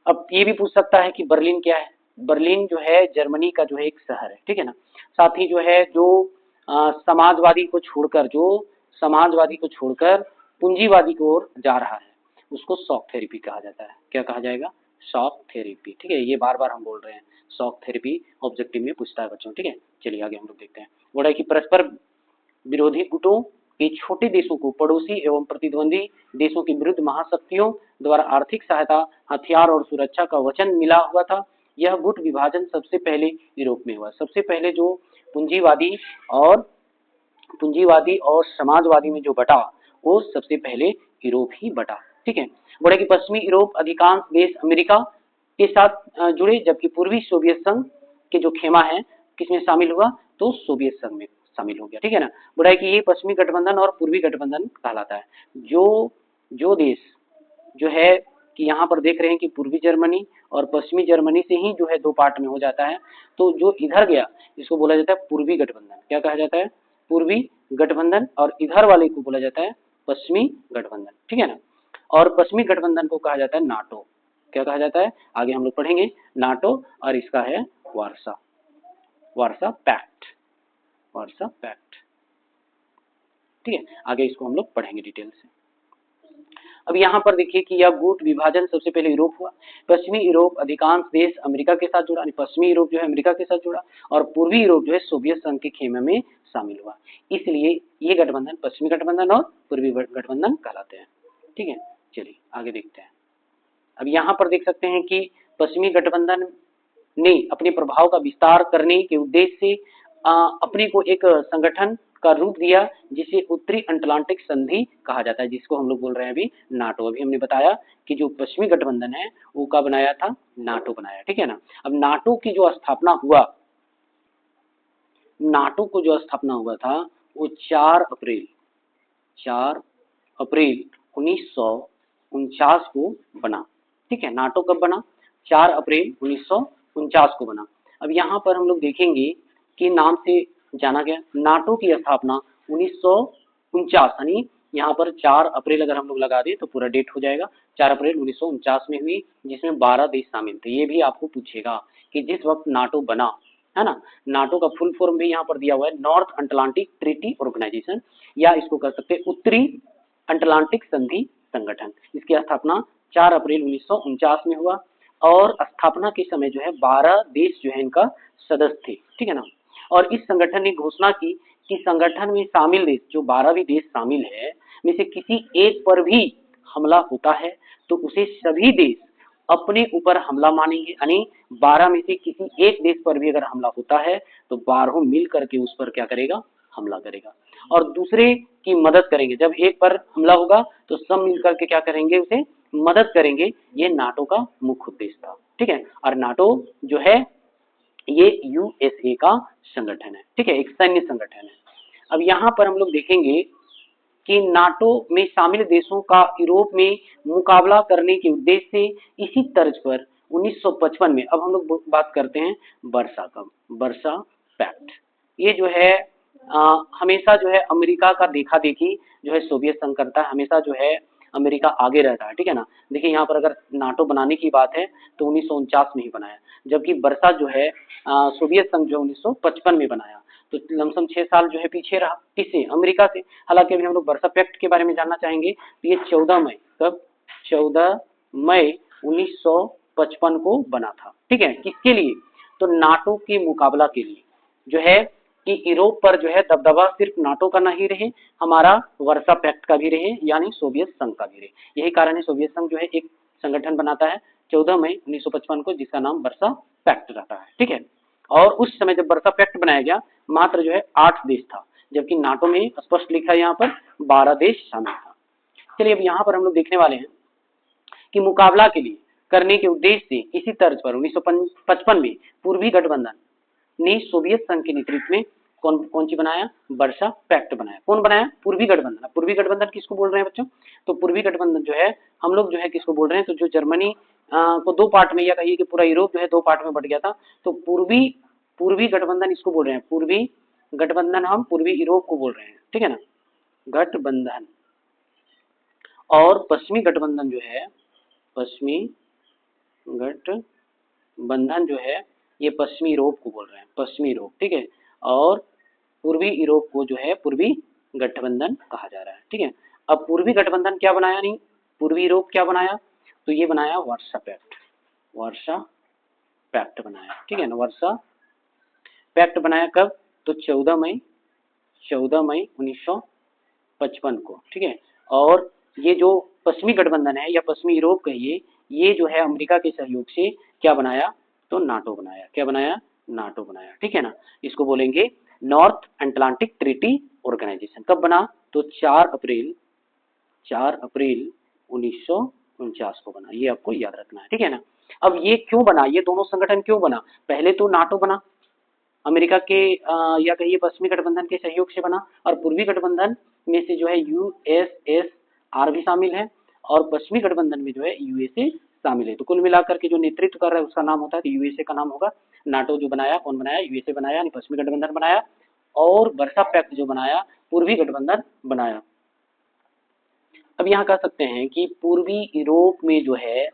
अब ये भी पूछ सकता है कि बर्लिन क्या है। बर्लिन जो है जर्मनी का जो है एक शहर है, ठीक है ना। साथ ही जो है जो समाजवादी को छोड़कर, जो समाजवादी को छोड़कर पूंजीवादी की ओर जा रहा है उसको शॉक थेरेपी कहा जाता है। क्या कहा जाएगा, शॉक थेरेपी, ठीक है। ये बार बार हम बोल रहे हैं, शॉक थेरेपी ऑब्जेक्टिव में पूछता है बच्चों, ठीक है। चलिए आगे हम लोग देखते हैं। बोला कि परस्पर विरोधी गुटों के छोटे देशों को पड़ोसी एवं प्रतिद्वंदी देशों के विरुद्ध महाशक्तियों द्वारा आर्थिक सहायता, हथियार और सुरक्षा का वचन मिला हुआ था। यह गुट विभाजन सबसे पहले यूरोप में हुआ। सबसे पहले जो पूंजीवादी और समाजवादी में जो बटा वो सबसे पहले यूरोप ही बटा, ठीक है। बोले कि पश्चिमी यूरोप अधिकांश देश अमेरिका के साथ जुड़े, जबकि पूर्वी सोवियत संघ के जो खेमा है किसमें शामिल हुआ, तो सोवियत संघ में शामिल हो गया, ठीक है ना। बोला है कि ये पश्चिमी गठबंधन और पूर्वी गठबंधन कहलाता है। जो देश जो है कि यहाँ पर देख रहे हैं कि पूर्वी जर्मनी और पश्चिमी जर्मनी से ही जो है दो पार्ट में हो जाता है। तो जो इधर गया इसको बोला जाता है पूर्वी गठबंधन। क्या कहा जाता है, पूर्वी गठबंधन। और इधर वाले को बोला जाता है पश्चिमी गठबंधन, ठीक है ना। और पश्चिमी गठबंधन को कहा जाता है नाटो। क्या कहा जाता है, आगे हम लोग पढ़ेंगे नाटो। और इसका है वार्सा पैक्ट, वार्सा पैक्ट, ठीक है। आगे इसको हम लोग पढ़ेंगे डिटेल से। अब यहाँ पर देखिए कि यह गुट विभाजन सबसे पहले यूरोप हुआ। पश्चिमी यूरोप अधिकांश देश अमेरिका के साथ जुड़ा, पश्चिमी यूरोप जो है अमेरिका के साथ जुड़ा, और पूर्वी यूरोप जो है सोवियत संघ के खेमे में शामिल हुआ। इसलिए ये गठबंधन पश्चिमी गठबंधन और पूर्वी गठबंधन कहलाते हैं, ठीक है। चलिए आगे देखते हैं। अब यहाँ पर देख सकते हैं कि पश्चिमी गठबंधन ने अपने प्रभाव का विस्तार करने के उद्देश्य से अपने को एक संगठन का रूप दिया जिसे उत्तरी अटलांटिक संधि कहा जाता है, जिसको हम लोग बोल रहे हैं अभी नाटो। अभी हमने बताया कि जो पश्चिमी गठबंधन है वो का बनाया था, नाटो बनाया, ठीक है ना। अब नाटो की जो स्थापना हुआ, नाटो को जो स्थापना हुआ था वो 4 अप्रैल 1949 को बना, ठीक है। नाटो कब बना, 4 अप्रैल 1949 को बना। अब यहाँ पर हम लोग देखेंगे कि नाम से जाना गया नाटो की स्थापना 1949, यानी यहाँ पर 4 अप्रैल अगर हम लोग लगा दें तो पूरा डेट हो जाएगा। 4 अप्रैल 1949 में हुई, जिसमें 12 देश शामिल थे। ये भी आपको पूछेगा कि जिस वक्त नाटो बना, है ना, नाटो का फुल फॉर्म भी यहाँ पर दिया हुआ है, नॉर्थ अटलांटिक ट्रीटी ऑर्गेनाइजेशन, या इसको कर सकते हैं उत्तरी अटलांटिक संधि संगठन। इसकी स्थापना 4 अप्रैल 1949 में हुआ। और स्थापना के समय जो है 12 देश जो है इनका सदस्य थे, ठीक है ना। और इस संगठन ने घोषणा की कि संगठन में शामिल देश जो 12 भी देश शामिल है में से किसी एक पर भी हमला होता है तो उसे सभी देश अपने ऊपर हमला मानेंगे, यानी 12 में से किसी एक देश पर भी अगर हमला होता है तो 12 मिल करके उस पर क्या करेगा, हमला करेगा और दूसरे की मदद करेंगे। जब एक पर हमला होगा तो सब मिलकर के क्या करेंगे, उसे मदद करेंगे। ये नाटो का मुख्य उद्देश्य था, ठीक है। और नाटो जो है ये यूएसए का संगठन है, ठीक है, एक सैन्य संगठन है। अब यहाँ पर हम लोग देखेंगे कि नाटो में शामिल देशों का यूरोप में मुकाबला करने के उद्देश्य से इसी तर्ज पर 1955 में, अब हम लोग बात करते हैं वर्सा का, वर्सा पैक्ट। ये जो है हमेशा जो है अमेरिका का देखा देखी जो है सोवियत संघ करता है, हमेशा जो है अमेरिका आगे रहता है, ठीक है ना। देखिए यहाँ पर अगर नाटो बनाने की बात है तो 1949 में ही बनाया, जबकि वर्सा जो है सोवियत संघ जो 1955 में बनाया, तो लमसम 6 साल जो है पीछे रहा, किससे, अमेरिका से। हालांकि अभी हम लोग वर्सा पैक्ट के बारे में जानना चाहेंगे तो ये 14 मई, कब, 14 मई 1955 को बना था, ठीक है। किसके लिए, तो नाटो के मुकाबला के लिए जो है कि यूरोप पर जो है दबदबा सिर्फ नाटो का नहीं रहे, हमारा वर्सा पैक्ट का भी रहे, यानी सोवियत संघ का भी रहे। यही कारण है सोवियत संघ जो है एक संगठन बनाता है 14 मई 1955 को, जिसका नाम वर्सा पैक्ट रहता है, ठीक है। और उस समय जब वर्सा पैक्ट बनाया गया मात्र जो है 8 देश था, जबकि नाटो में स्पष्ट लिखा है यहाँ पर 12 देश शामिल था। चलिए अब यहाँ पर हम लोग देखने वाले हैं कि मुकाबला के लिए करने के उद्देश्य से इसी तर्ज पर 1955 में पूर्वी गठबंधन ने सोवियत संघ के नेतृत्व में कौन सी बनाया, वर्सा पैक्ट बनाया। कौन बनाया, पूर्वी गठबंधन। पूर्वी गठबंधन किसको बोल रहे हैं बच्चों, तो पूर्वी गठबंधन जो है हम लोग जो है किसको बोल रहे हैं, तो जो जर्मनी को 2 पार्ट में, या कहिए कि पूरा यूरोप जो है 2 पार्ट में बट गया था, तो पूर्वी गठबंधन इसको बोल रहे हैं, पूर्वी गठबंधन हम पूर्वी यूरोप को बोल रहे हैं, ठीक है ना, गठबंधन। और पश्चिमी गठबंधन जो है, पश्चिमी गठबंधन जो है ये पश्चिमी यूरोप को बोल रहे हैं, पश्चिमी यूरोप, ठीक है। और पूर्वी यूरोप को जो है पूर्वी गठबंधन कहा जा रहा है, ठीक है। अब पूर्वी गठबंधन क्या बनाया, नहीं पूर्वी यूरोप क्या बनाया, तो ये बनाया वर्सा पैक्ट, वर्सा पैक्ट बनाया, ठीक है ना। वर्सा पैक्ट बनाया कब, तो 14 मई 1955 को, ठीक है। और ये जो पश्चिमी गठबंधन है या पश्चिमी यूरोप कहिए, ये जो है अमेरिका के सहयोग से क्या बनाया, तो नाटो बनाया। क्या बनाया, नाटो बनाया, ठीक है ना। इसको बोलेंगे नॉर्थ अटलांटिक ट्रीटी ऑर्गेनाइजेशन। कब बना, तो 4 अप्रैल 1949 को बना, ये आपको याद रखना है, ठीक है ना। अब ये क्यों बना, ये दोनों संगठन क्यों बना, पहले तो नाटो बना अमेरिका के या कहिए पश्चिमी गठबंधन के सहयोग से बना, और पूर्वी गठबंधन में से जो है यूएसएसआर भी शामिल है, और पश्चिमी गठबंधन में जो है यूएसए शामिल है। तो कुल मिलाकर के जो नेतृत्व कर रहा है उसका नाम होता है, तो यूएसए का नाम होगा। नाटो जो बनाया, कौन बनाया, यूएसए बनाया, यानी पश्चिमी गठबंधन बनाया, और वर्सा पैक्ट जो बनाया पूर्वी गठबंधन बनाया। अब यहाँ कह सकते हैं कि पूर्वी यूरोप में जो है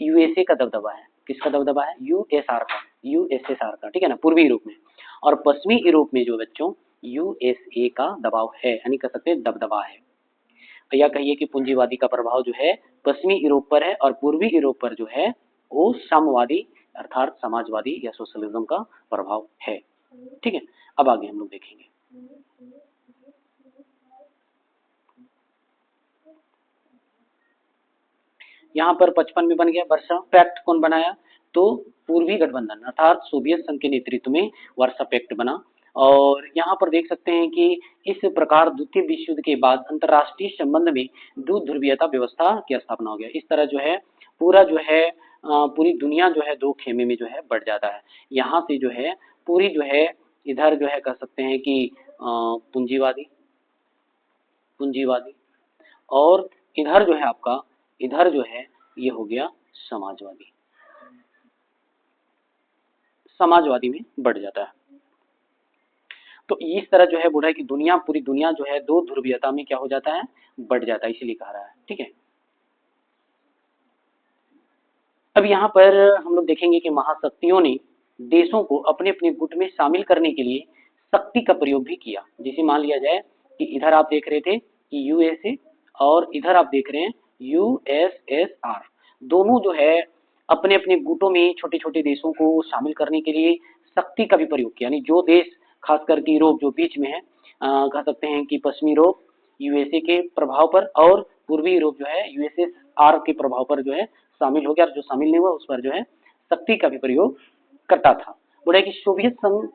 यूएसए का दबदबा है, किसका दबदबा है, यूएसएसआर का, ठीक है ना, पूर्वी यूरोप में। और पश्चिमी यूरोप में जो बच्चों यूएसए का दबाव है, यानी कह सकते हैं दबदबा है, या कहिए कि पूंजीवादी का प्रभाव जो है पश्चिमी यूरोप पर है, और पूर्वी यूरोप पर जो है वो साम्यवादी अर्थात समाजवादी या सोशलिज्म का प्रभाव है, ठीक है। अब आगे हम लोग देखेंगे। यहाँ पर 55 में बन गया वर्सा पैक्ट, कौन बनाया, तो पूर्वी गठबंधन अर्थात सोवियत संघ के नेतृत्व में वर्सा पैक्ट बना। और यहाँ पर देख सकते हैं कि इस प्रकार द्वितीय विश्व युद्ध के बाद अंतरराष्ट्रीय संबंध में द्वि ध्रुवीयता व्यवस्था की स्थापना हो गया। इस तरह जो है पूरा जो है पूरी दुनिया जो है 2 खेमे में जो है बढ़ जाता है। यहाँ से जो है पूरी जो है इधर जो है कह सकते हैं कि पूंजीवादी, और इधर जो है आपका, इधर जो है ये हो गया समाजवादी, समाजवादी में बढ़ जाता है। तो इस तरह जो है बोला है कि दुनिया, पूरी दुनिया जो है 2 ध्रुवीयता में क्या हो जाता है, बढ़ जाता है, इसीलिए कहा रहा है, ठीक है। अब यहाँ पर हम लोग देखेंगे कि महाशक्तियों ने देशों को अपने अपने गुट में शामिल करने के लिए शक्ति का प्रयोग भी किया। जैसे मान लिया जाए कि इधर आप देख रहे थे कि यूएसए, और इधर आप देख रहे हैं यूएसएसआर, दोनों जो है अपने अपने गुटों में छोटे छोटे देशों को शामिल करने के लिए शक्ति का भी प्रयोग किया। यानी जो देश खास करके यूरोप जो बीच में है कह सकते हैं कि पश्चिमी यूरोप यूएसए के प्रभाव पर और पूर्वी यूरोप जो है यूएसएसआर के प्रभाव पर जो है शामिल हो गया, और जो शामिल नहीं हुआ उस पर जो है शक्ति का भी प्रयोग करता था। बोला कि सोवियत संघ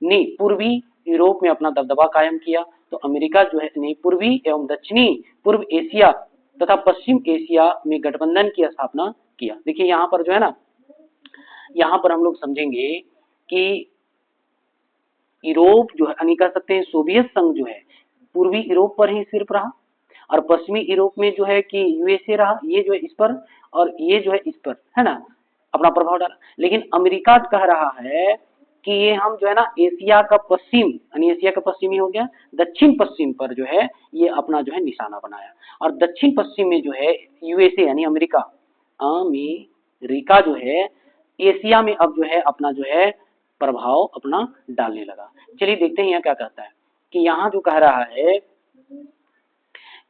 ने पूर्वी यूरोप में अपना दबदबा कायम किया, तो अमेरिका जो है ने पूर्वी एवं दक्षिणी पूर्व एशिया तथा पश्चिम एशिया में गठबंधन की स्थापना किया। देखिए यहाँ पर जो है ना, यहाँ पर हम लोग समझेंगे कि यूरोप जो है यानी कह सकते हैं सोवियत संघ जो है पूर्वी यूरोप पर ही सिर्फ रहा, और पश्चिमी यूरोप में जो है कि यूएसए रहा, ये जो है इस पर और ये जो है इस पर, है ना, अपना प्रभाव डाला। लेकिन अमेरिका कह रहा है कि ये हम जो है ना एशिया का पश्चिम यानी एशिया का पश्चिमी हो गया, दक्षिण पश्चिम पर जो है ये अपना जो है निशाना बनाया, और दक्षिण पश्चिम में जो है यूएसए यानी अमेरिका जो है एशिया में अब जो है अपना जो है प्रभाव अपना डालने लगा। चलिए देखते हैं यहाँ क्या कहता है कि यहाँ जो कह रहा है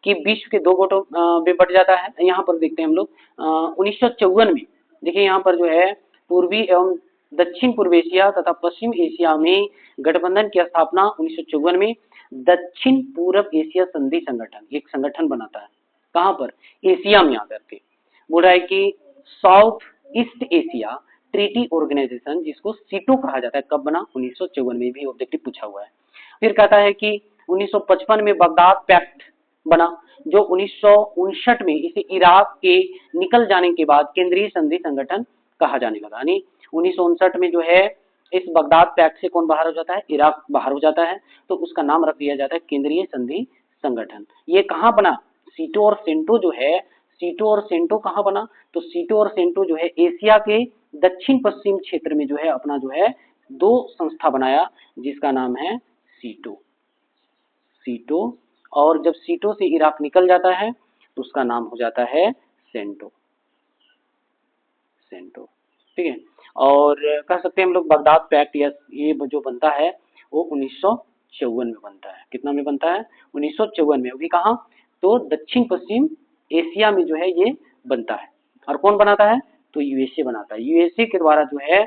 कि विश्व के दो गुटों में बट जाता है। यहाँ पर देखते हैं हम लोग 1954 में, देखिए यहाँ पर जो है पूर्वी एवं दक्षिण पूर्व एशिया तथा पश्चिम एशिया में गठबंधन की स्थापना 1954 में दक्षिण पूर्व एशिया संधि संगठन एक संगठन बनाता है। कहाँ पर? एशिया में आकर के। बोल रहा है कि south east Asia treaty organisation, जिसको सीटो कहा जाता है, कब बना? 1954 में, भी ऑब्जेक्टिव पूछा हुआ है। फिर कहता है कि 1955 में बगदाद पैक्ट बना, जो 1959 में इसे इराक के निकल जाने के बाद केंद्रीय संधि संगठन कहा जाने लगा। यानी 1959 में जो है इस बगदाद पैक्ट से कौन बाहर हो जाता है? इराक बाहर हो जाता है, तो उसका नाम रख दिया जाता है केंद्रीय संधि संगठन। ये कहाँ बना? सीटो और सेंटो जो है, सीटो और सेंटो कहाँ बना? तो सीटो और सेंटो जो है एशिया के दक्षिण पश्चिम क्षेत्र में जो है अपना जो है दो संस्था बनाया, जिसका नाम है सीटो। और जब सीटो से इराक निकल जाता है तो उसका नाम हो जाता है सेंटो। ठीक है। और कह सकते हैं हम लोग बगदाद पैक्ट या ये जो बनता है वो 1954 में बनता है। कितना में बनता है? 1954 में। अभी कहाँ? तो दक्षिण पश्चिम एशिया में जो है ये बनता है। और कौन बनाता है? तो यूएसए बनाता है। यूएसए के द्वारा जो है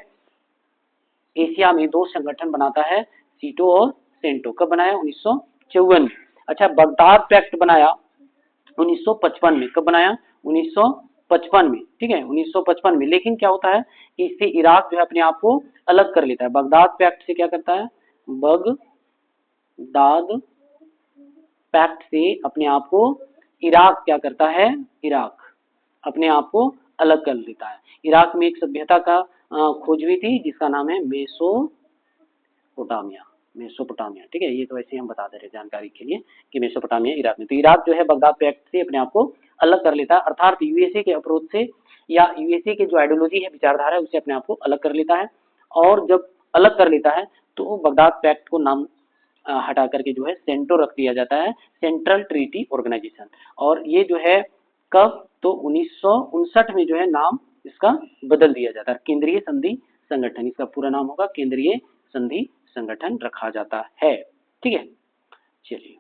एशिया में दो संगठन बनाता है, सीटो और सेंटो। कब बनाया? 1954 में। अच्छा, बगदाद पैक्ट बनाया 1955 में। कब बनाया? 1955 में। ठीक है, 1955 में। लेकिन क्या होता है कि इससे इराक जो है अपने आप को अलग कर लेता है। बगदाद पैक्ट से क्या करता है? बगदाद पैक्ट से अपने आप को इराक क्या करता है? इराक अपने आप को अलग कर लेता है। इराक में एक सभ्यता का खोज हुई थी जिसका नाम है मेसोपोटामिया। ठीक है, ये तो वैसे हम बता दे रहे जानकारी के लिए कि मेसोपोटामिया इराक में। तो इराक जो है बगदाद पैक्ट से अपने आप को अलग कर लेता है, अर्थात यूएसए के अप्रोच से या यूएसए के जो आइडियोलॉजी है, विचारधारा है, उससे अपने आप को अलग कर लेता है। और जब अलग कर लेता है तो बगदाद पैक्ट को नाम हटा करके जो है सेंटो रख दिया जाता है, सेंट्रल ट्रीटी ऑर्गेनाइजेशन। और ये जो है कब? तो 1959 में जो है नाम इसका बदल दिया जाता है, केंद्रीय संधि संगठन। इसका पूरा नाम होगा केंद्रीय संधि संगठन रखा जाता है। ठीक है, चलिए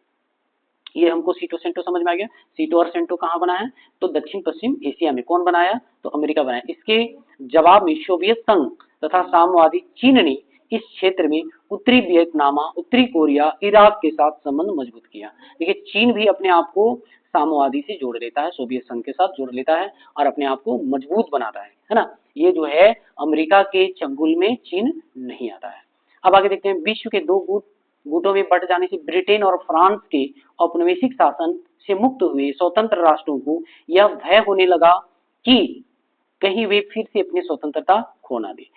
ये हमको सीटो सेंटो समझ में आ गया। सीटो और सेंटो कहाँ बना है? तो दक्षिण पश्चिम एशिया में। कौन बनाया? तो अमेरिका बनाया। इसके जवाब में सोवियत संघ तथा साम्यवादी चीन ने इस क्षेत्र में उत्तरी वियतनाम, उत्तरी कोरिया, इराक के साथ संबंध मजबूत किया। देखिए चीन भी अपने आप को साम्यवादी से जोड़ लेता है, सोवियत संघ के साथ जोड़ लेता है और अपने आप को मजबूत बनाता है ना। ये जो है अमेरिका के चंगुल में चीन नहीं आता है। अब आगे देखते हैं, विश्व के दो गुटों में बंट जाने से ब्रिटेन और फ्रांस के औपनिवेशिक शासन से मुक्त हुए स्वतंत्र राष्ट्रों को यह भय होने लगा कि कहीं वे फिर से अपनी स्वतंत्रता खो ना दे।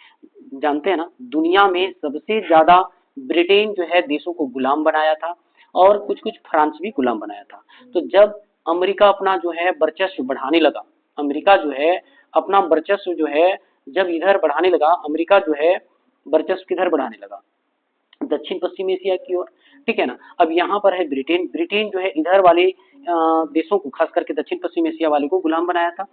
जानते हैं ना, दुनिया में सबसे ज्यादा ब्रिटेन जो है देशों को गुलाम बनाया था और कुछ कुछ फ्रांस भी गुलाम बनाया था। तो जब अमेरिका अपना जो है वर्चस्व बढ़ाने लगा, अमेरिका जो है अपना वर्चस्व जो है जब इधर बढ़ाने लगा, अमेरिका जो है वर्चस्व किधर बढ़ाने लगा? दक्षिण पश्चिम एशिया की ओर। ठीक है ना। अब यहाँ पर है ब्रिटेन। ब्रिटेन जो है इधर वाले देशों को, खास करके दक्षिण पश्चिम एशिया वाले को गुलाम बनाया था।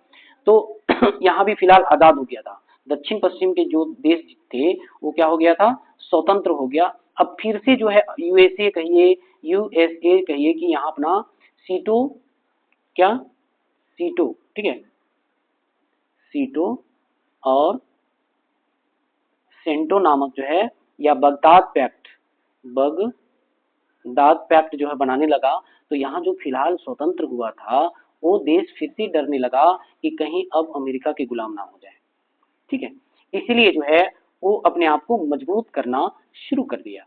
तो यहाँ भी फिलहाल आजाद हो गया था। दक्षिण पश्चिम के जो देश थे वो क्या हो गया था? स्वतंत्र हो गया। अब फिर से जो है यूएसए कहिए कि यहाँ अपना सीटो, क्या सीटो, ठीक है, सीटो और सेंटो नामक जो है या बगदाद पैक्ट दाद पैक्ट जो है बनाने लगा, तो यहाँ जो फिलहाल स्वतंत्र हुआ था वो देश फिर से डरने लगा कि कहीं अब अमेरिका के गुलाम ना हो जाए। ठीक है, इसीलिए जो है वो अपने आप को मजबूत करना शुरू कर दिया।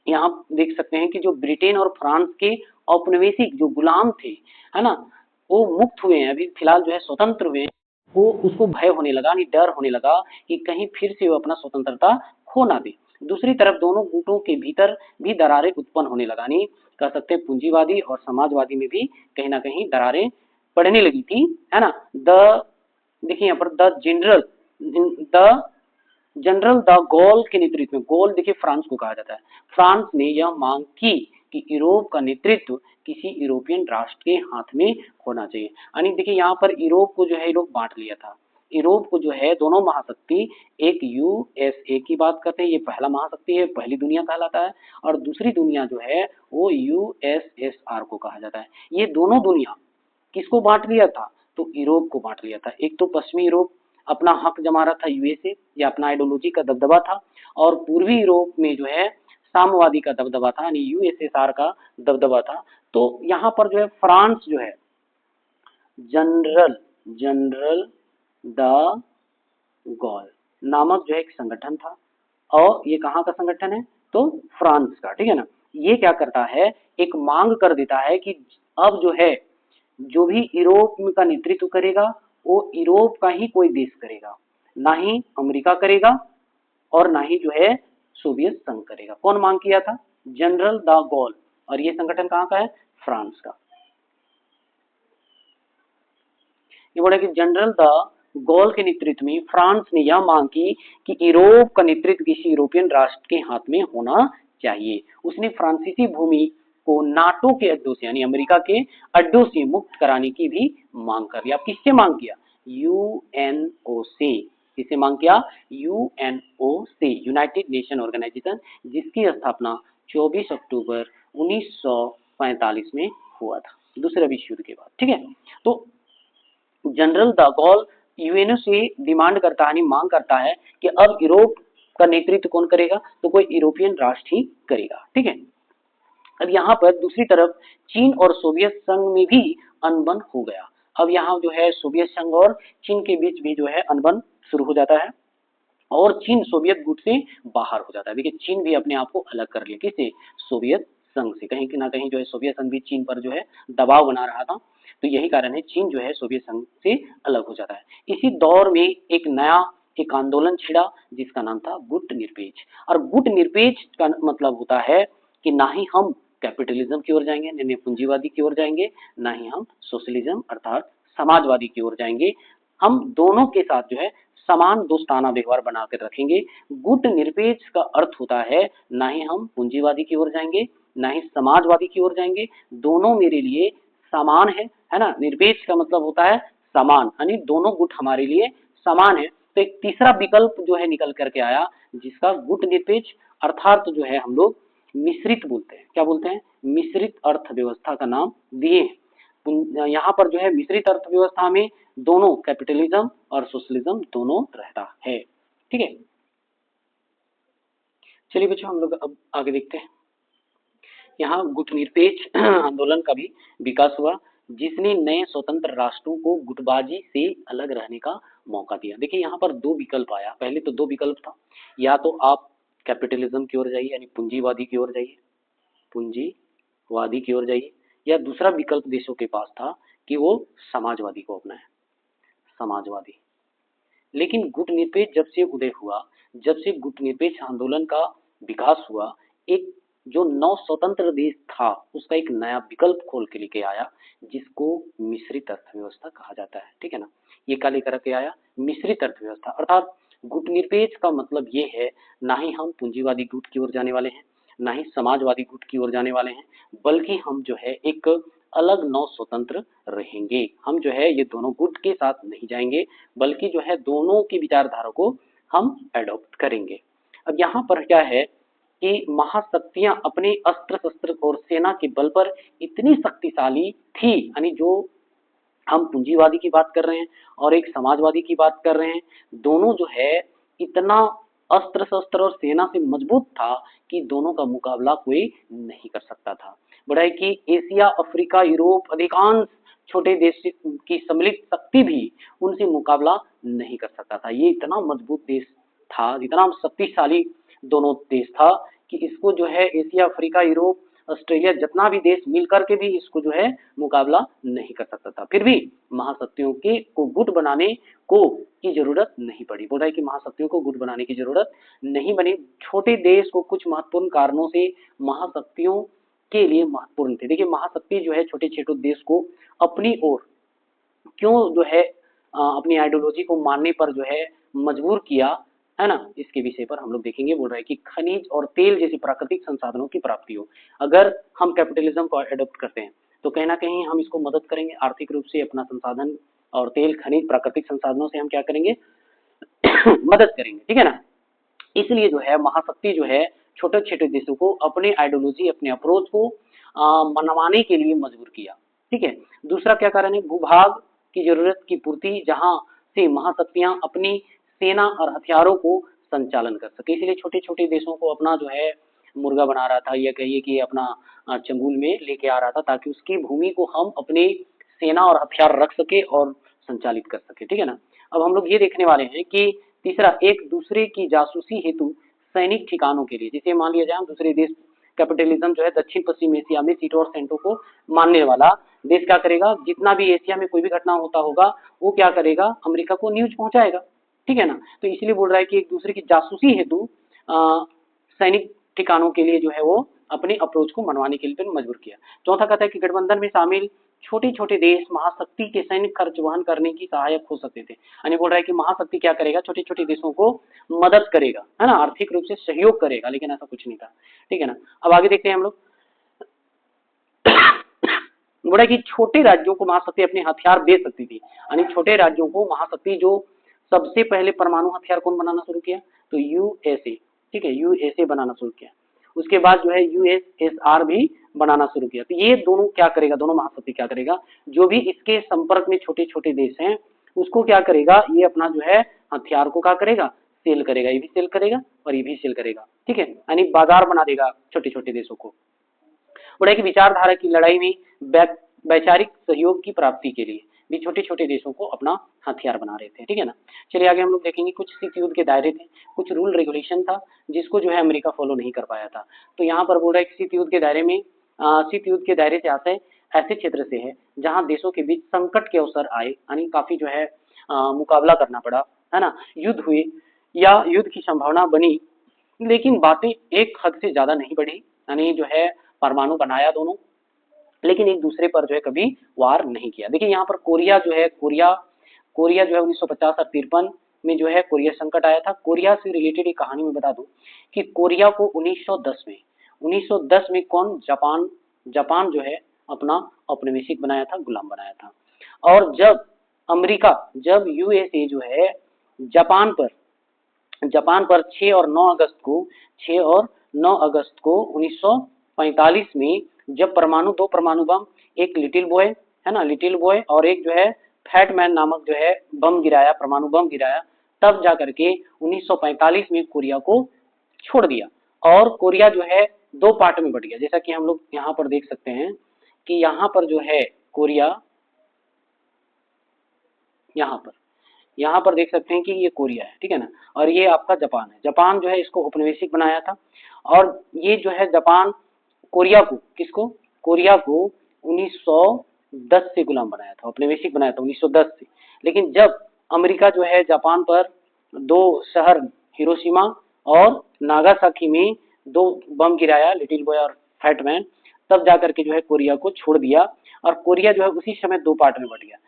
यहाँ देख सकते हैं कि जो ब्रिटेन और फ्रांस के औपनिवेशिक जो गुलाम थे, है ना, वो मुक्त हुए हैं, अभी फिलहाल जो है स्वतंत्र हुए हैं, वो उसको भय होने लगा, नहीं डर होने लगा कि कहीं फिर से वो अपना स्वतंत्रता खो ना दे। दूसरी तरफ दोनों गुटों के भीतर भी दरारें उत्पन्न होने लगा, नहीं कह सकते पूंजीवादी और समाजवादी में भी कहीं ना कहीं दरारें पड़ने लगी थी, है ना। देखिए यहाँ पर द जनरल द गॉल के नेतृत्व में, गॉल देखिए फ्रांस को कहा जाता है, फ्रांस ने यह मांग की कि यूरोप का नेतृत्व किसी यूरोपियन राष्ट्र के हाथ में होना चाहिए। यानी देखिए यहाँ पर यूरोप को जो है यूरोप बांट लिया था। यूरोप को जो है दोनों महाशक्ति, एक यूएसए की बात करते हैं, ये पहला महाशक्ति है, पहली दुनिया कहलाता है, और दूसरी दुनिया जो है वो यूएसएसआर को कहा जाता है। ये दोनों दुनिया किसको बांट लिया था, तो यूरोप को बांट लिया था। एक तो पश्चिमी यूरोप अपना हक जमा रहा था यूएसए, या अपना आइडियोलॉजी का दबदबा था, और पूर्वी यूरोप में जो है साम्यवादी का दबदबा था, यानी यूएसएसआर का दबदबा था। तो यहाँ पर जो है फ्रांस जो है जनरल द गॉल नामक जो है एक संगठन था, और ये कहाँ का संगठन है, तो फ्रांस का, ठीक है ना। ये क्या करता है, एक मांग कर देता है कि अब जो है जो भी यूरोप का नेतृत्व करेगा वो यूरोप का ही कोई देश करेगा, ना ही अमेरिका करेगा और ना ही जो है सोवियत संघ करेगा। कौन मांग किया था, जनरल द गॉल, और ये संगठन कहाँ का है, फ्रांस का। ये बोला कि जनरल द गॉल के नेतृत्व में फ्रांस ने यह मांग की कि यूरोप का नेतृत्व किसी यूरोपियन राष्ट्र के हाथ में होना चाहिए। उसने फ्रांसीसी भूमि को नाटो के अड्डों से, यानी अमेरिका के अड्डों से मुक्त कराने की भी मांग कर लिया। अब किससे मांग किया, यूएनओ से। किससे मांग किया, यूएनओ से, यूनाइटेड नेशन ऑर्गेनाइजेशन, जिसकी स्थापना 24 अक्टूबर 1945 में हुआ था, दूसरे विश्व युद्ध के बाद। ठीक है, तो जनरल द गॉल यूएनओ से डिमांड करता है, मांग करता है कि अब यूरोप का नेतृत्व कौन करेगा, तो कोई यूरोपियन राष्ट्र ही करेगा। ठीक है, अब यहाँ पर दूसरी तरफ चीन और सोवियत संघ में भी अनबन हो गया। अब यहाँ जो है सोवियत संघ और चीन के बीच भी जो है अनबन शुरू हो जाता है, और चीन सोवियत गुट से बाहर हो जाता है। देखिए चीन भी अपने आप को अलग कर लिया, किससे, सोवियत संघ से। कहीं ना कहीं जो है सोवियत संघ भी चीन पर जो है दबाव बना रहा था, तो यही कारण है चीन जो है सोवियत संघ से अलग हो जाता है। इसी दौर में एक आंदोलन छिड़ा जिसका नाम था गुट निरपेक्ष। और गुट निरपेक्ष का मतलब होता है कि ना ही हम कैपिटलिज्म की ओर जाएंगे, यानी पूंजीवादी की ओर जाएंगे, ना ही हम सोशलिज्म अर्थात समाजवादी की ओर जाएंगे, हम दोनों के साथ जो है समान दोस्ताना व्यवहार बनाकर रखेंगे। गुट निरपेक्ष का अर्थ होता है ना ही हम पूंजीवादी की ओर जाएंगे, ना ही समाजवादी की ओर जाएंगे, दोनों मेरे लिए समान है ना। निरपेक्ष का मतलब होता है समान, यानी दोनों गुट हमारे लिए समान है। तो एक तीसरा विकल्प जो है निकल करके आया, जिसका गुट निरपेक्ष अर्थात जो है हम लोग मिश्रित बोलते हैं। क्या बोलते हैं, मिश्रित अर्थव्यवस्था का नाम दिए हैं। यहाँ पर जो है मिश्रित अर्थव्यवस्था में दोनों कैपिटलिज्म और सोशलिज्म दोनों रहता है। ठीक है, चलिए बच्चों हम लोग अब आगे देखते हैं। यहाँ गुट निरपेक्ष आंदोलन का भी विकास हुआ, जिसने नए स्वतंत्र राष्ट्रों को गुटबाजी से अलग रहने का मौका दिया। देखिए यहाँ पर दो विकल्प आया, पहले तो दो विकल्प था, या तो आप कैपिटलिज्म की ओर जाइए, यानी पूंजीवादी की ओर जाइए, पूंजीवादी की ओर जाइए, या दूसरा विकल्प देशों के पास था कि वो समाजवादी को अपनाए, समाजवादी। लेकिन गुट निरपेक्ष जब से उदय हुआ, जब से गुट निरपेक्ष आंदोलन का विकास हुआ, एक जो नव स्वतंत्र देश था उसका एक नया विकल्प खोल के लेके आया, जिसको मिश्रित अर्थव्यवस्था कहा जाता है। ठीक है ना, ये क्या लेकर के आया, मिश्रित अर्थव्यवस्था। अर्थात गुट निरपेक्ष का मतलब ये है, ना ही हम पूंजीवादी गुट की ओर जाने वाले हैं, ना ही समाजवादी गुट की ओर जाने वाले हैं, बल्कि हम जो है एक अलग नव स्वतंत्र रहेंगे। हम जो है ये दोनों गुट के साथ नहीं जाएंगे, बल्कि जो है दोनों की विचारधारा को हम एडॉप्ट करेंगे। अब यहाँ पर क्या है कि महाशक्तियां अपने अस्त्र शस्त्र और सेना के बल पर इतनी शक्तिशाली थी, यानी जो हम पूंजीवादी की बात कर रहे हैं और एक समाजवादी की बात कर रहे हैं, दोनों जो है इतना अस्त्र शस्त्र और सेना से मजबूत था कि दोनों का मुकाबला कोई नहीं कर सकता था। बड़ा है कि एशिया, अफ्रीका, यूरोप अधिकांश छोटे देश की सम्मिलित शक्ति भी उनसे मुकाबला नहीं कर सकता था। ये इतना मजबूत देश था, इतना शक्तिशाली दोनों देश था कि इसको जो है एशिया, अफ्रीका, यूरोप, ऑस्ट्रेलिया जितना भी देश मिल करके भी इसको जो है मुकाबला नहीं कर सकता था। फिर भी महाशक्तियों के को गुट बनाने को की जरूरत नहीं पड़ी। बोल रहा है कि महाशक्तियों को गुट बनाने की जरूरत नहीं बनी। छोटे देश को कुछ महत्वपूर्ण कारणों से महाशक्तियों के लिए महत्वपूर्ण थे। देखिए महाशक्ति जो है छोटे छोटे देश को अपनी ओर क्यों जो है अपनी आइडियोलॉजी को मानने पर जो है मजबूर किया, है ना, इसके विषय पर हम लोग देखेंगे। बोल रहा है कि खनिज और तेल जैसे प्राकृतिक संसाधनों की प्राप्ति हो। अगर हम कैपिटलिज्म को अडॉप्ट करते हैं तो कहीं ना कहीं हम इसको मदद करेंगे आर्थिक रूप से, अपना संसाधन और तेल खनिज प्राकृतिक संसाधनों से हम क्या करेंगे मदद करेंगे, ठीक है ना। इसलिए जो है महाशक्ति जो है छोटे छोटे देशों को अपने आइडियोलॉजी, अपने अप्रोच को मनवाने के लिए मजबूर किया, ठीक है। दूसरा क्या कारण है, भूभाग की जरूरत की पूर्ति, जहां से महाशक्तियां अपनी सेना और हथियारों को संचालन कर सके। इसलिए छोटे छोटे देशों को अपना जो है मुर्गा बना रहा था, या कहिए कि अपना चंगुल में लेके आ रहा था, ताकि उसकी भूमि को हम अपने सेना और हथियार रख सके और संचालित कर सके, ठीक है ना। अब हम लोग ये देखने वाले हैं कि तीसरा, एक दूसरे की जासूसी हेतु सैनिक ठिकानों के लिए, जैसे मान लिया जाए हम दूसरे देश, कैपिटलिज्म जो है दक्षिण पश्चिम एशिया में सीटों और सेंटों को मानने वाला देश क्या करेगा, जितना भी एशिया में कोई भी घटना होता होगा वो क्या करेगा, अमेरिका को न्यूज पहुंचाएगा, ठीक है ना। तो इसलिए बोल रहा है कि एक दूसरे की जासूसी हेतु सैनिक ठिकानों के लिए जो है वो अपने अप्रोच को मनवाने के लिए मजबूर किया। चौथा कहता है कि गठबंधन में शामिल छोटे छोटे देश महाशक्ति के सैनिक खर्च वहन करने की सहायक हो सकते थे। यानी बोल रहा है कि महाशक्ति क्या करेगा, छोटे छोटे देशों को मदद करेगा, है ना, आर्थिक रूप से सहयोग करेगा, लेकिन ऐसा कुछ नहीं था, ठीक है ना। अब आगे देखते हैं हम लोग। बोला कि छोटे राज्यों को महाशक्ति अपने हथियार दे सकती थी। यानी छोटे राज्यों को महाशक्ति जो सबसे पहले परमाणु हथियार कौन बनाना शुरू किया, तो यूएसए, ठीक है, यूएसए बनाना शुरू किया। उसके बाद जो है यूएसएसआर भी बनाना शुरू किया। तो ये दोनों क्या करेगा, दोनों महाशक्ति क्या करेगा, जो भी इसके संपर्क में छोटे छोटे देश हैं उसको क्या करेगा, ये अपना जो है हथियार को क्या करेगा, सेल करेगा, ये भी सेल करेगा और ये भी सेल करेगा, ठीक है। यानी बाजार बना देगा छोटे छोटे देशों को। बोला कि विचारधारा की लड़ाई में वैचारिक सहयोग की प्राप्ति के लिए भी छोटे छोटे देशों को अपना हथियार बना रहे थे, ठीक है ना। चलिए आगे हम लोग देखेंगे। कुछ शीत युद्ध के दायरे थे, कुछ रूल रेगुलेशन था जिसको जो है अमेरिका फॉलो नहीं कर पाया था। तो यहाँ पर बोल रहा है कि शीत युद्ध के दायरे में, शीत युद्ध के दायरे से आशय ऐसे क्षेत्र से है जहाँ देशों के बीच संकट के अवसर आए, यानी काफी जो है मुकाबला करना पड़ा, है ना, युद्ध हुए या युद्ध की संभावना बनी, लेकिन बातें एक हद से ज्यादा नहीं बढ़ी। यानी जो है परमाणु बनाया दोनों, लेकिन एक दूसरे पर जो है कभी वार नहीं किया। देखिए यहाँ पर कोरिया जो है, कोरिया जो है 1950 और 53 में जो है कोरिया संकट आया था। कोरिया से रिलेटेड एक कहानी में बता दूं कि कोरिया को 1910 में कौन, जापान जो है अपना औपनिवेशिक बनाया था, गुलाम बनाया था। और जब यूएसए जो है जापान पर 6 और 9 अगस्त को 1945 में जब दो परमाणु बम, एक लिटिल बॉय, है ना, लिटिल बॉय, और एक जो है फैट मैन नामक जो है बम गिराया, परमाणु बम गिराया, तब जाकर के 1945 में कोरिया को छोड़ दिया और कोरिया जो है दो पार्ट में बट गया। जैसा कि हम लोग यहाँ पर देख सकते हैं कि यहाँ पर जो है कोरिया, यहाँ पर देख सकते हैं कि ये कोरिया है, ठीक है ना, और ये आपका जापान है। जापान जो है इसको औपनिवेशिक बनाया था, और ये जो है जापान कोरिया को, किसको, कोरिया को 1910 से गुलाम बनाया था, औपनिवेशिक बनाया था 1910 से। लेकिन जब अमेरिका जो है जापान पर दो शहर हिरोशिमा और नागासाकी में दो बम गिराया, लिटिल बॉय और फैटमैन, तब जाकर के जो है कोरिया को छोड़ दिया, और कोरिया जो है उसी समय दो पार्ट में बट गया,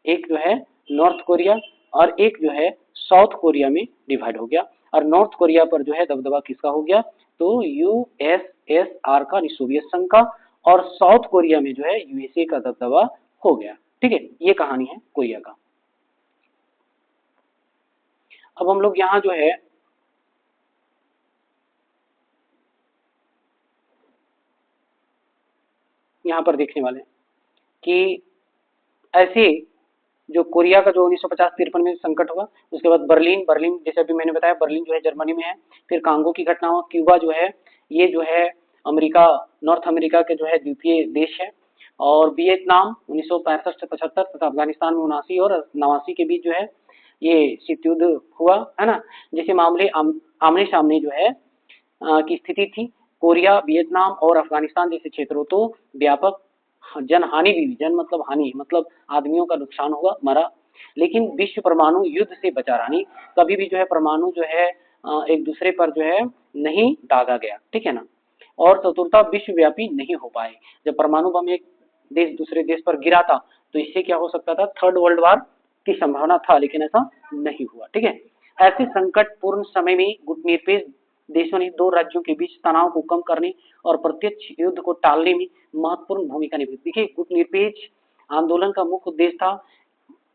एक जो है नॉर्थ कोरिया और एक जो है साउथ कोरिया में डिवाइड हो गया। और नॉर्थ कोरिया पर जो है दबदबा किसका हो गया, तो यूएसएसआर का, सोवियत संघ का, और साउथ कोरिया में जो है यूएसए का दबदबा हो गया, ठीक है। ये कहानी है कोरिया का। अब हम लोग यहाँ जो है यहाँ पर देखने वाले हैं कि ऐसे जो कोरिया का जो 1950-53 में संकट हुआ, उसके बाद बर्लिन बर्लिन जैसे अभी मैंने बताया बर्लिन जो है जर्मनी में है, फिर कांगो की घटना हुआ, क्यूबा जो है ये जो है अमेरिका नॉर्थ अमेरिका के जो है द्वीपीय देश है, और वियतनाम 1965 से 75 तथा अफगानिस्तान में 79 और 89 के बीच जो है ये शीत युद्ध हुआ है ना। जैसे मामले आमने सामने जो है की स्थिति थी। कोरिया, वियतनाम और अफगानिस्तान जैसे क्षेत्रों तो व्यापक जनहानि भी हुई। जन मतलब हानि, मतलब आदमियों का नुकसान हुआ, मरा। लेकिन विश्व परमाणु युद्ध से बचा रहा, नहीं कभी भी जो है परमाणु जो है एक दूसरे पर जो है नहीं दागा गया, ठीक है ना। और चतुरता विश्वव्यापी नहीं हो पाए। जब परमाणु बम एक देश दूसरे देश पर गिरा था तो इससे क्या हो सकता था, थर्ड वर्ल्ड वार की संभावना था, लेकिन ऐसा नहीं हुआ, ठीक है। ऐसे संकटपूर्ण समय में गुटनिरपेक्ष देशों ने दो राज्यों के बीच तनाव को कम करने और प्रत्यक्ष युद्ध को टालने में महत्वपूर्ण भूमिका निभाई। देखिए, गुटनिरपेक्ष आंदोलन का मुख्य उद्देश्य था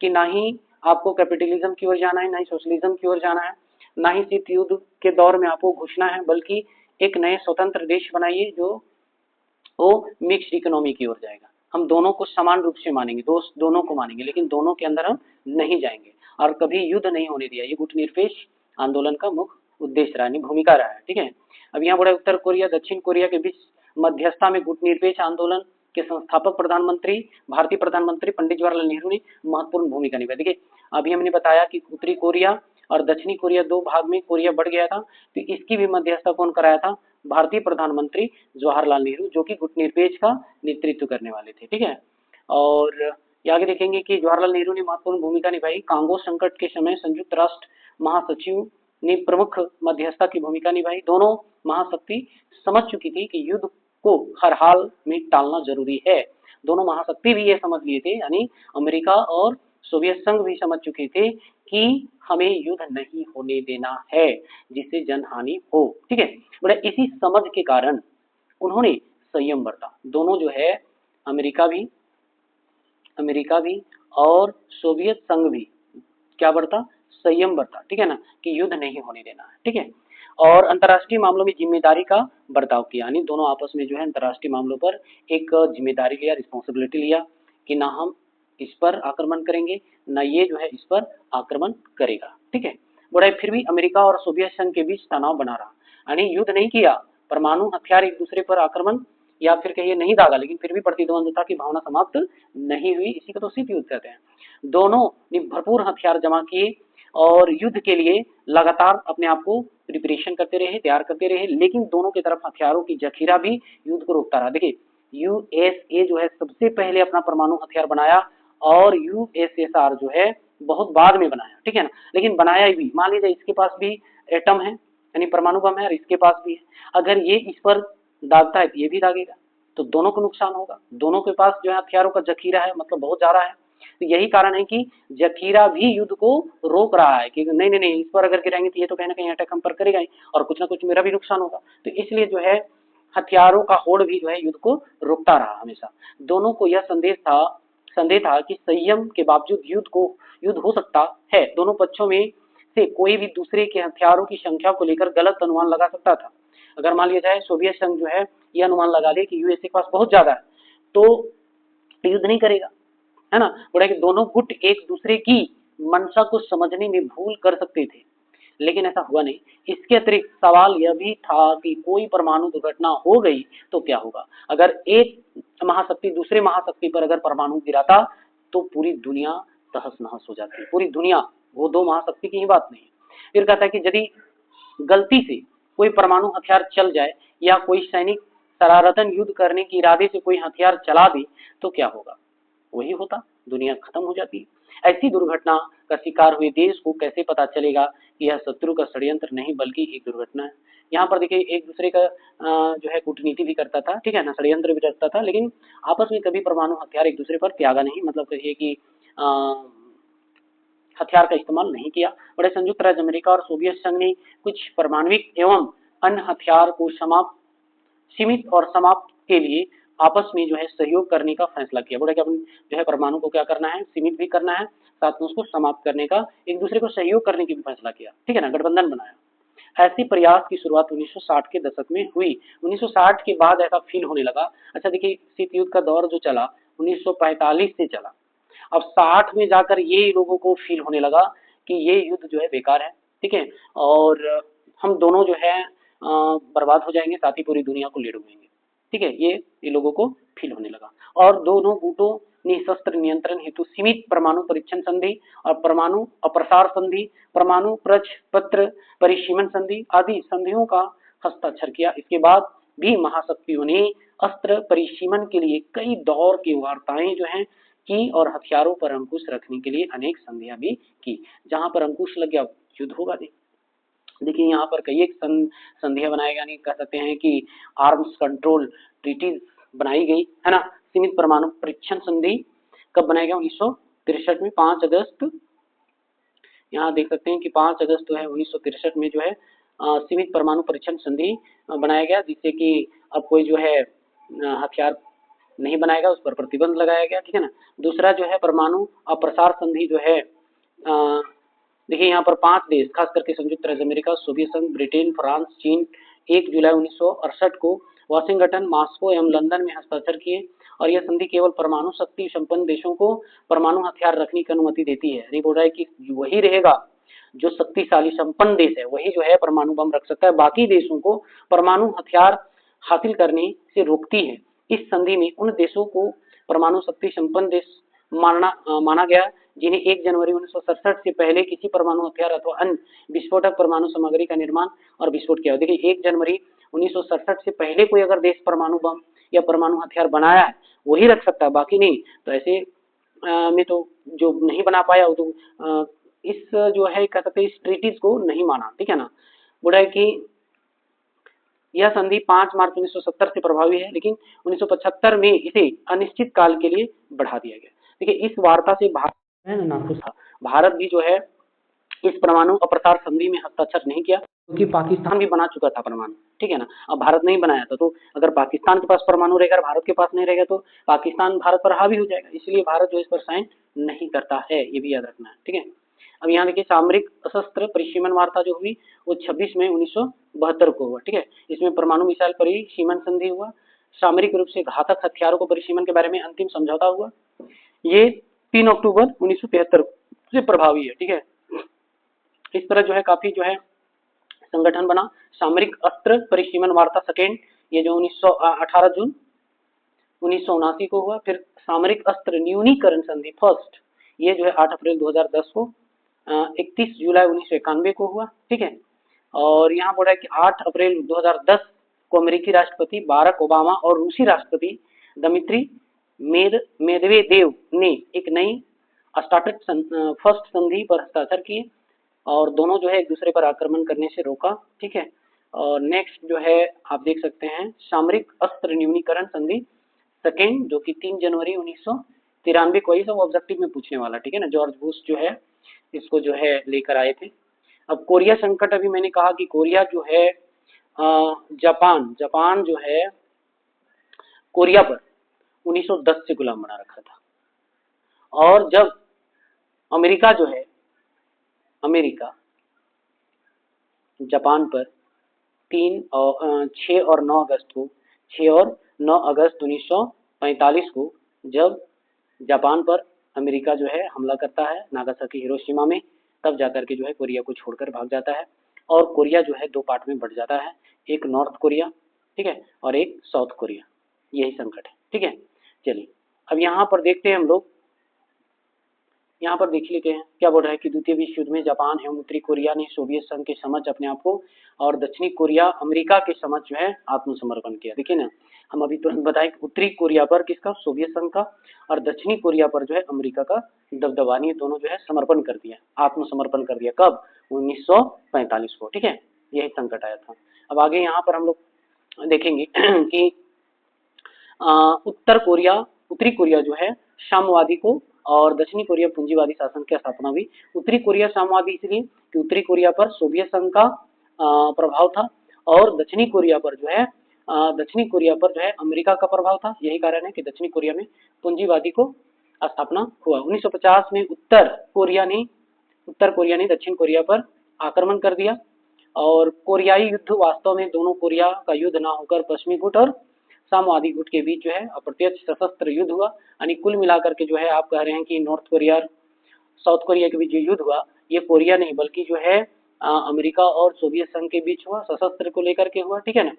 कि ना ही आपको कैपिटलिज्म की ओर जाना है, ना ही सोशलिज्म की ओर जाना है, ना ही शीत युद्ध के दौर में आपको घुसना है, बल्कि एक नए स्वतंत्र देश बनाइए जो वो मिक्स्ड इकोनॉमी की ओर जाएगा। हम दोनों को समान रूप से मानेंगे, दोनों को मानेंगे, लेकिन दोनों के अंदर हम नहीं जाएंगे और कभी युद्ध नहीं होने दिया। ये गुटनिरपेक्ष आंदोलन का मुख्य उद्देश्य रहा, भूमिका रहा है, ठीक है। अब यहाँ बढ़े उत्तर कोरिया दक्षिण कोरिया के बीच मध्यस्थता में गुटनिरपेक्ष आंदोलन के संस्थापक प्रधानमंत्री भारतीय प्रधानमंत्री पंडित जवाहरलाल नेहरू ने महत्वपूर्ण भूमिका निभाई। देखिए, अभी हमने बताया कि उत्तरी कोरिया और दक्षिणी कोरिया दो भाग में कोरिया बढ़ गया था, तो इसकी भी मध्यस्थता कौन कराया था, भारतीय प्रधानमंत्री जवाहरलाल नेहरू, जो कि गुटनिरपेक्ष का नेतृत्व करने वाले थे, ठीक है। और आगे देखेंगे कि जवाहरलाल नेहरू ने महत्वपूर्ण भूमिका निभाई। कांगो संकट के समय संयुक्त राष्ट्र महासचिव ने प्रमुख मध्यस्थता की भूमिका निभाई। दोनों महाशक्ति समझ चुकी थी कि युद्ध को हर हाल में टालना जरूरी है। दोनों महाशक्ति भी ये समझ लिए थे, यानी अमेरिका और सोवियत संघ भी समझ चुके थे कि हमें युद्ध नहीं होने देना है जिससे जनहानि हो, ठीक है। बड़े इसी समझ के कारण उन्होंने संयम बरता। दोनों जो है अमेरिका भी और सोवियत संघ भी क्या बरता, संयम बरता, ठीक है ना, कि युद्ध नहीं होने देना है, ठीक है। और अंतर्राष्ट्रीय मामलों में जिम्मेदारी का बर्ताव किया, यानी दोनों आपस में जो है अंतर्राष्ट्रीय मामलों पर एक जिम्मेदारी लिया, रिस्पॉन्सिबिलिटी लिया कि ना हम इस पर आक्रमण करेंगे, ना ये जो है इस पर आक्रमण करेगा, ठीक है। बड़ा फिर भी अमेरिका और सोवियत संघ के बीच तनाव बना रहा, यानी युद्ध नहीं किया, परमाणु हथियार एक दूसरे पर आक्रमण या फिर कहिए नहीं दागा, लेकिन फिर भी प्रतिद्वंदता की भावना समाप्त नहीं हुई। इसी को तो शीत युद्ध कहते हैं। दोनों ने भरपूर हथियार जमा किए और युद्ध के लिए लगातार अपने आप को प्रिपरेशन करते रहे, तैयार करते रहे, लेकिन दोनों की तरफ हथियारों की जखीरा भी युद्ध को रोकता रहा। देखिए, यूएसए जो है सबसे पहले अपना परमाणु हथियार बनाया और यूएसएसआर जो है बहुत बाद में बनाया, ठीक है ना, लेकिन बनाया ही भी। मान लीजिए इसके पास भी एटम है, यानी परमाणु बम है, और इसके पास भी है। अगर ये इस पर दागता है तो ये भी दागेगा, तो दोनों को नुकसान होगा। दोनों के पास जो है हथियारों का जखीरा है, मतलब बहुत ज्यादा है। तो यही कारण है कि जखीरा भी युद्ध को रोक रहा है कि नहीं नहीं नहीं, इस पर अगर गिराएंगे तो ये तो कहीं ना कहीं अटैक हम पर करेगा ही, और कुछ ना कुछ मेरा भी नुकसान होगा। तो इसलिए जो है हथियारों का होड़ भी जो है युद्ध को रोकता रहा हमेशा। दोनों को यह संदेह था कि संयम के बावजूद युद्ध हो सकता है। दोनों पक्षों में से कोई भी दूसरे के हथियारों की संख्या को लेकर गलत अनुमान लगा सकता था। अगर मान लिया जाए सोवियत संघ जो है यह अनुमान लगा दे कि यूएसए के पास बहुत ज्यादा है तो युद्ध नहीं करेगा, है ना। बोला कि दोनों गुट एक दूसरे की मंशा को समझने में भूल कर सकते थे, लेकिन ऐसा हुआ नहीं। इसके अतिरिक्त सवाल यह भी था कि कोई परमाणु दुर्घटना हो गई तो क्या होगा। अगर एक महाशक्ति दूसरे महाशक्ति पर अगर परमाणु गिराता तो पूरी दुनिया तहस नहस हो जाती, पूरी दुनिया, वो दो महाशक्ति की ही बात नहीं। फिर कहता है कि यदि गलती से कोई परमाणु हथियार चल जाए या कोई सैनिक शरारतन युद्ध करने के इरादे से कोई हथियार चला दे तो क्या होगा, वही होता, दुनिया खत्म हो जाती। ऐसी दुर्घटना का शिकार हुए देश को कैसे पता चलेगा कि यह शत्रु का षड्यंत्र नहीं बल्कि एक दुर्घटना है। यहाँ पर देखिए एक दूसरे का जो है कूटनीति भी करता था, ठीक है ना, षड्यंत्र भी करता था, लेकिन आपस में कभी परमाणु हथियार एक दूसरे पर त्यागा नहीं, मतलब कहिए कि हथियार का इस्तेमाल नहीं किया। बड़े संयुक्त राज्य अमेरिका और सोवियत संघ ने कुछ परमाणविक एवं अन्य हथियार को सीमित और समाप्त के लिए आपस में जो है सहयोग करने का फैसला किया। बोला कि अपन जो है परमाणु को क्या करना है, सीमित भी करना है, साथ में उसको समाप्त करने का, एक दूसरे को सहयोग करने की भी फैसला किया, ठीक है ना, गठबंधन बनाया। ऐसी प्रयास की शुरुआत 1960 के दशक में हुई। 1960 के बाद ऐसा फील होने लगा। अच्छा देखिए, शीत युद्ध का दौर जो चला 1945 से चला, अब 60 में जाकर ये लोगों को फील होने लगा कि ये युद्ध जो है बेकार है, ठीक है, और हम दोनों जो है बर्बाद हो जाएंगे, साथ ही पूरी दुनिया को ले डूबेंगे, ठीक है, ये लोगों को फील होने लगा। और दोनों गुटों ने शस्त्र नियंत्रण हेतु सीमित परमाणु परीक्षण संधि और परमाणु अप्रसार संधि, परमाणु पत्र परिसीमन संधि आदि संधियों का हस्ताक्षर किया। इसके बाद भी महाशक्तियों ने अस्त्र परिसीमन के लिए कई दौर की वार्ताएं जो हैं की और हथियारों पर अंकुश रखने के लिए अनेक संधियां भी की। जहां पर अंकुश लग गया युद्ध होगा नहीं। देखिए यहाँ पर कई एक संधियां बनाई, यानी कह सकते हैं कि आर्म्स कंट्रोल ट्रीटीज बनाई गई है ना। सीमित परमाणु परीक्षण संधि कब बनाया गया? 1963 में 5 अगस्त, यहाँ देख सकते हैं कि 5 अगस्त जो है 1963 में जो है सीमित परमाणु परीक्षण संधि बनाया गया, जिससे कि अब कोई जो है हथियार नहीं बनाएगा, उस पर प्रतिबंध लगाया गया, ठीक है ना। दूसरा जो है परमाणु अप्रसार संधि जो है, देखिए यहाँ पर 5 देश खास करके संयुक्त राज्य अमेरिका, सोवियत संघ, ब्रिटेन, फ्रांस, चीन 1 जुलाई 1968 को वाशिंगटन, मॉस्को एवं लंदन में हस्ताक्षर किए और यह संधि केवल परमाणु शक्ति संपन्न देशों को परमाणु हथियार रखने की अनुमति देती है। ये बोल रहा है कि वही रहेगा जो शक्तिशाली संपन्न देश है, वही जो है परमाणु बम रख सकता है, बाकी देशों को परमाणु हथियार हासिल करने से रोकती है। इस संधि में उन देशों को परमाणु शक्ति संपन्न देश माना गया जिन्हें 1 जनवरी 1967 से पहले किसी परमाणु हथियार अथवा अन्य विस्फोटक परमाणु सामग्री का निर्माण और विस्फोट किया। देखिए 1 जनवरी 1967 से पहले कोई अगर देश परमाणु बम या परमाणु हथियार बनाया है वही रख सकता है, बाकी नहीं। तो ऐसे में तो जो नहीं बना पाया वो तो इस जो है कह सकते इस ट्रीटीज को नहीं माना, ठीक है ना। बोला है कि यह संधि 5 मार्च 1970 से प्रभावी है, लेकिन 1975 में इसे अनिश्चित काल के लिए बढ़ा दिया गया। देखिए इस वार्ता से भारत नाखुश था। भारत भी जो है इस परमाणु अप्रसार संधि में हस्ताक्षर नहीं किया, क्योंकि पाकिस्तान भी बना चुका था परमाणु, ठीक है ना। अब भारत नहीं बनाया था, तो अगर पाकिस्तान के पास परमाणु रहेगा, भारत के पास नहीं रहेगा, तो पाकिस्तान भारत पर हावी हो जाएगा, इसलिए भारत जो इस पर साइन नहीं करता है, ये भी याद रखना है, ठीक है। अब यहाँ देखिए सामरिक सशस्त्र परिसीमन वार्ता जो हुई वो 26 मई 1972 को हुआ, ठीक है। इसमें परमाणु मिसाइल परिसीमन संधि हुआ, सामरिक रूप से घातक हथियारों को परिसीमन के बारे में अंतिम समझौता हुआ। ये 3 अक्टूबर 1973 से प्रभावी है, ठीक है। इस तरह जो है काफी जो है संगठन बना। सामरिक अस्त्र परिसीमन वार्ता सेकेंड, ये जो 18 जून 1979 को हुआ। फिर सामरिक अस्त्र न्यूनीकरण संधि फर्स्ट, ये जो है 8 अप्रैल 2010 को, 31 जुलाई 1991 को हुआ, ठीक है। और यहाँ बोल रहा है कि 8 अप्रैल 2010 को अमेरिकी राष्ट्रपति बाराक ओबामा और रूसी राष्ट्रपति दमित्री मेदवेदेव ने एक नई स्टार्टेड फर्स्ट संधि पर हस्ताक्षर किए और दोनों जो है एक दूसरे पर आक्रमण करने से रोका, ठीक है। और नेक्स्ट जो है आप देख सकते हैं सामरिक अस्त्र न्यूनीकरण संधि सेकेंड, जो कि 3 जनवरी 1993 को, ये सब ऑब्जेक्टिव में पूछने वाला, ठीक है ना। जॉर्ज बुश जो है इसको जो है लेकर आए थे। अब कोरिया संकट, अभी मैंने कहा कि कोरिया जो है जापान जो है कोरिया पर 1910 से गुलाम बना रखा था, और जब अमेरिका जो है जापान पर 6 और 9 अगस्त 1945 को जब जापान पर अमेरिका जो है हमला करता है नागासाकी हिरोशिमा में, तब जाकर के जो है कोरिया को छोड़कर भाग जाता है और कोरिया जो है 2 पार्ट में बढ़ जाता है, एक नॉर्थ कोरिया, ठीक है, और एक साउथ कोरिया। यही संकट है, ठीक है। चलिए अब यहाँ पर देखते हैं हम लोग, यहाँ पर देख लेते हैं क्या बोल रहा है कि द्वितीय विश्व युद्ध में जापान एवं उत्तरी कोरिया ने सोवियत संघ के समक्ष अपने आप को और दक्षिणी कोरिया अमेरिका के समक्ष जो है आत्मसमर्पण किया। देखिए ना, हम अभी तुरंत बताएं कि उत्तरी कोरिया पर किसका? सोवियत संघ का, और दक्षिणी कोरिया पर जो है अमेरिका का दबदबा, ये दोनों जो है समर्पण कर दिया, आत्मसमर्पण कर दिया। कब? 1945 को, ठीक है। यही संकट आया था। अब आगे यहाँ पर हम लोग देखेंगे कि उत्तरी कोरिया जो है साम्यवादी को और दक्षिणी कोरिया पूंजीवादी शासन की स्थापना हुई। उत्तरी कोरिया साम्यवादी इसलिए कि उत्तरी कोरिया पर सोवियत संघ का प्रभाव था और दक्षिणी कोरिया पर जो है अमेरिका का प्रभाव था। यही कारण है कि दक्षिणी कोरिया में पूंजीवादी को स्थापना हुआ। 1950 में उत्तर कोरिया ने दक्षिण कोरिया पर आक्रमण कर दिया और कोरियाई युद्ध वास्तव में दोनों कोरिया का युद्ध ना होकर पश्चिमी गुट और सामवादी गुट के बीच जो है अप्रत्यक्ष सशस्त्र युद्ध हुआ। यानी कुल मिलाकर के जो है आप कह रहे हैं कि नॉर्थ कोरिया और साउथ कोरिया के बीच जो युद्ध हुआ, ये कोरिया नहीं बल्कि जो है अमेरिका और सोवियत संघ के बीच हुआ, सशस्त्र को लेकर के हुआ, ठीक है ना।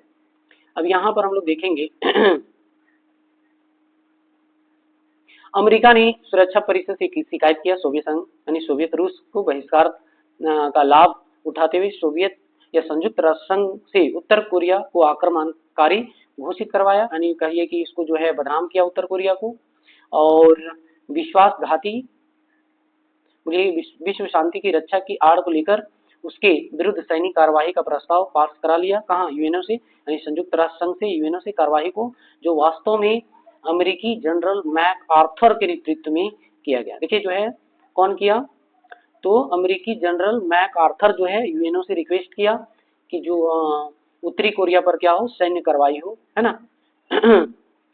अब यहाँ पर हम लोग देखेंगे अमेरिका ने सुरक्षा परिषद से शिकायत किया सोवियत संघ यानी सोवियत रूस को बहिष्कार का लाभ उठाते हुए सोवियत या संयुक्त राष्ट्र संघ से उत्तर कोरिया को आक्रमणकारी घोषित करवाया, यानी कहिए कि इसको जो है बदनाम किया उत्तर कोरिया को, और विश्वासघाती विश्व शांति की रक्षा की आड़ को लेकर उसके विरुद्ध सैनिक कार्यवाही का प्रस्ताव पास करा लिया। कहाँ? यूएनओ से, यानी संयुक्त राष्ट्र संघ से यूएनओ से कार्यवाही को, जो वास्तव में अमेरिकी जनरल मैक आर्थर के नेतृत्व में किया गया। देखिए जो है कौन किया, तो अमेरिकी जनरल मैक आर्थर जो है यूएनओ से रिक्वेस्ट किया कि जो उत्तरी कोरिया पर क्या हो, सैन्य कार्रवाई हो, है ना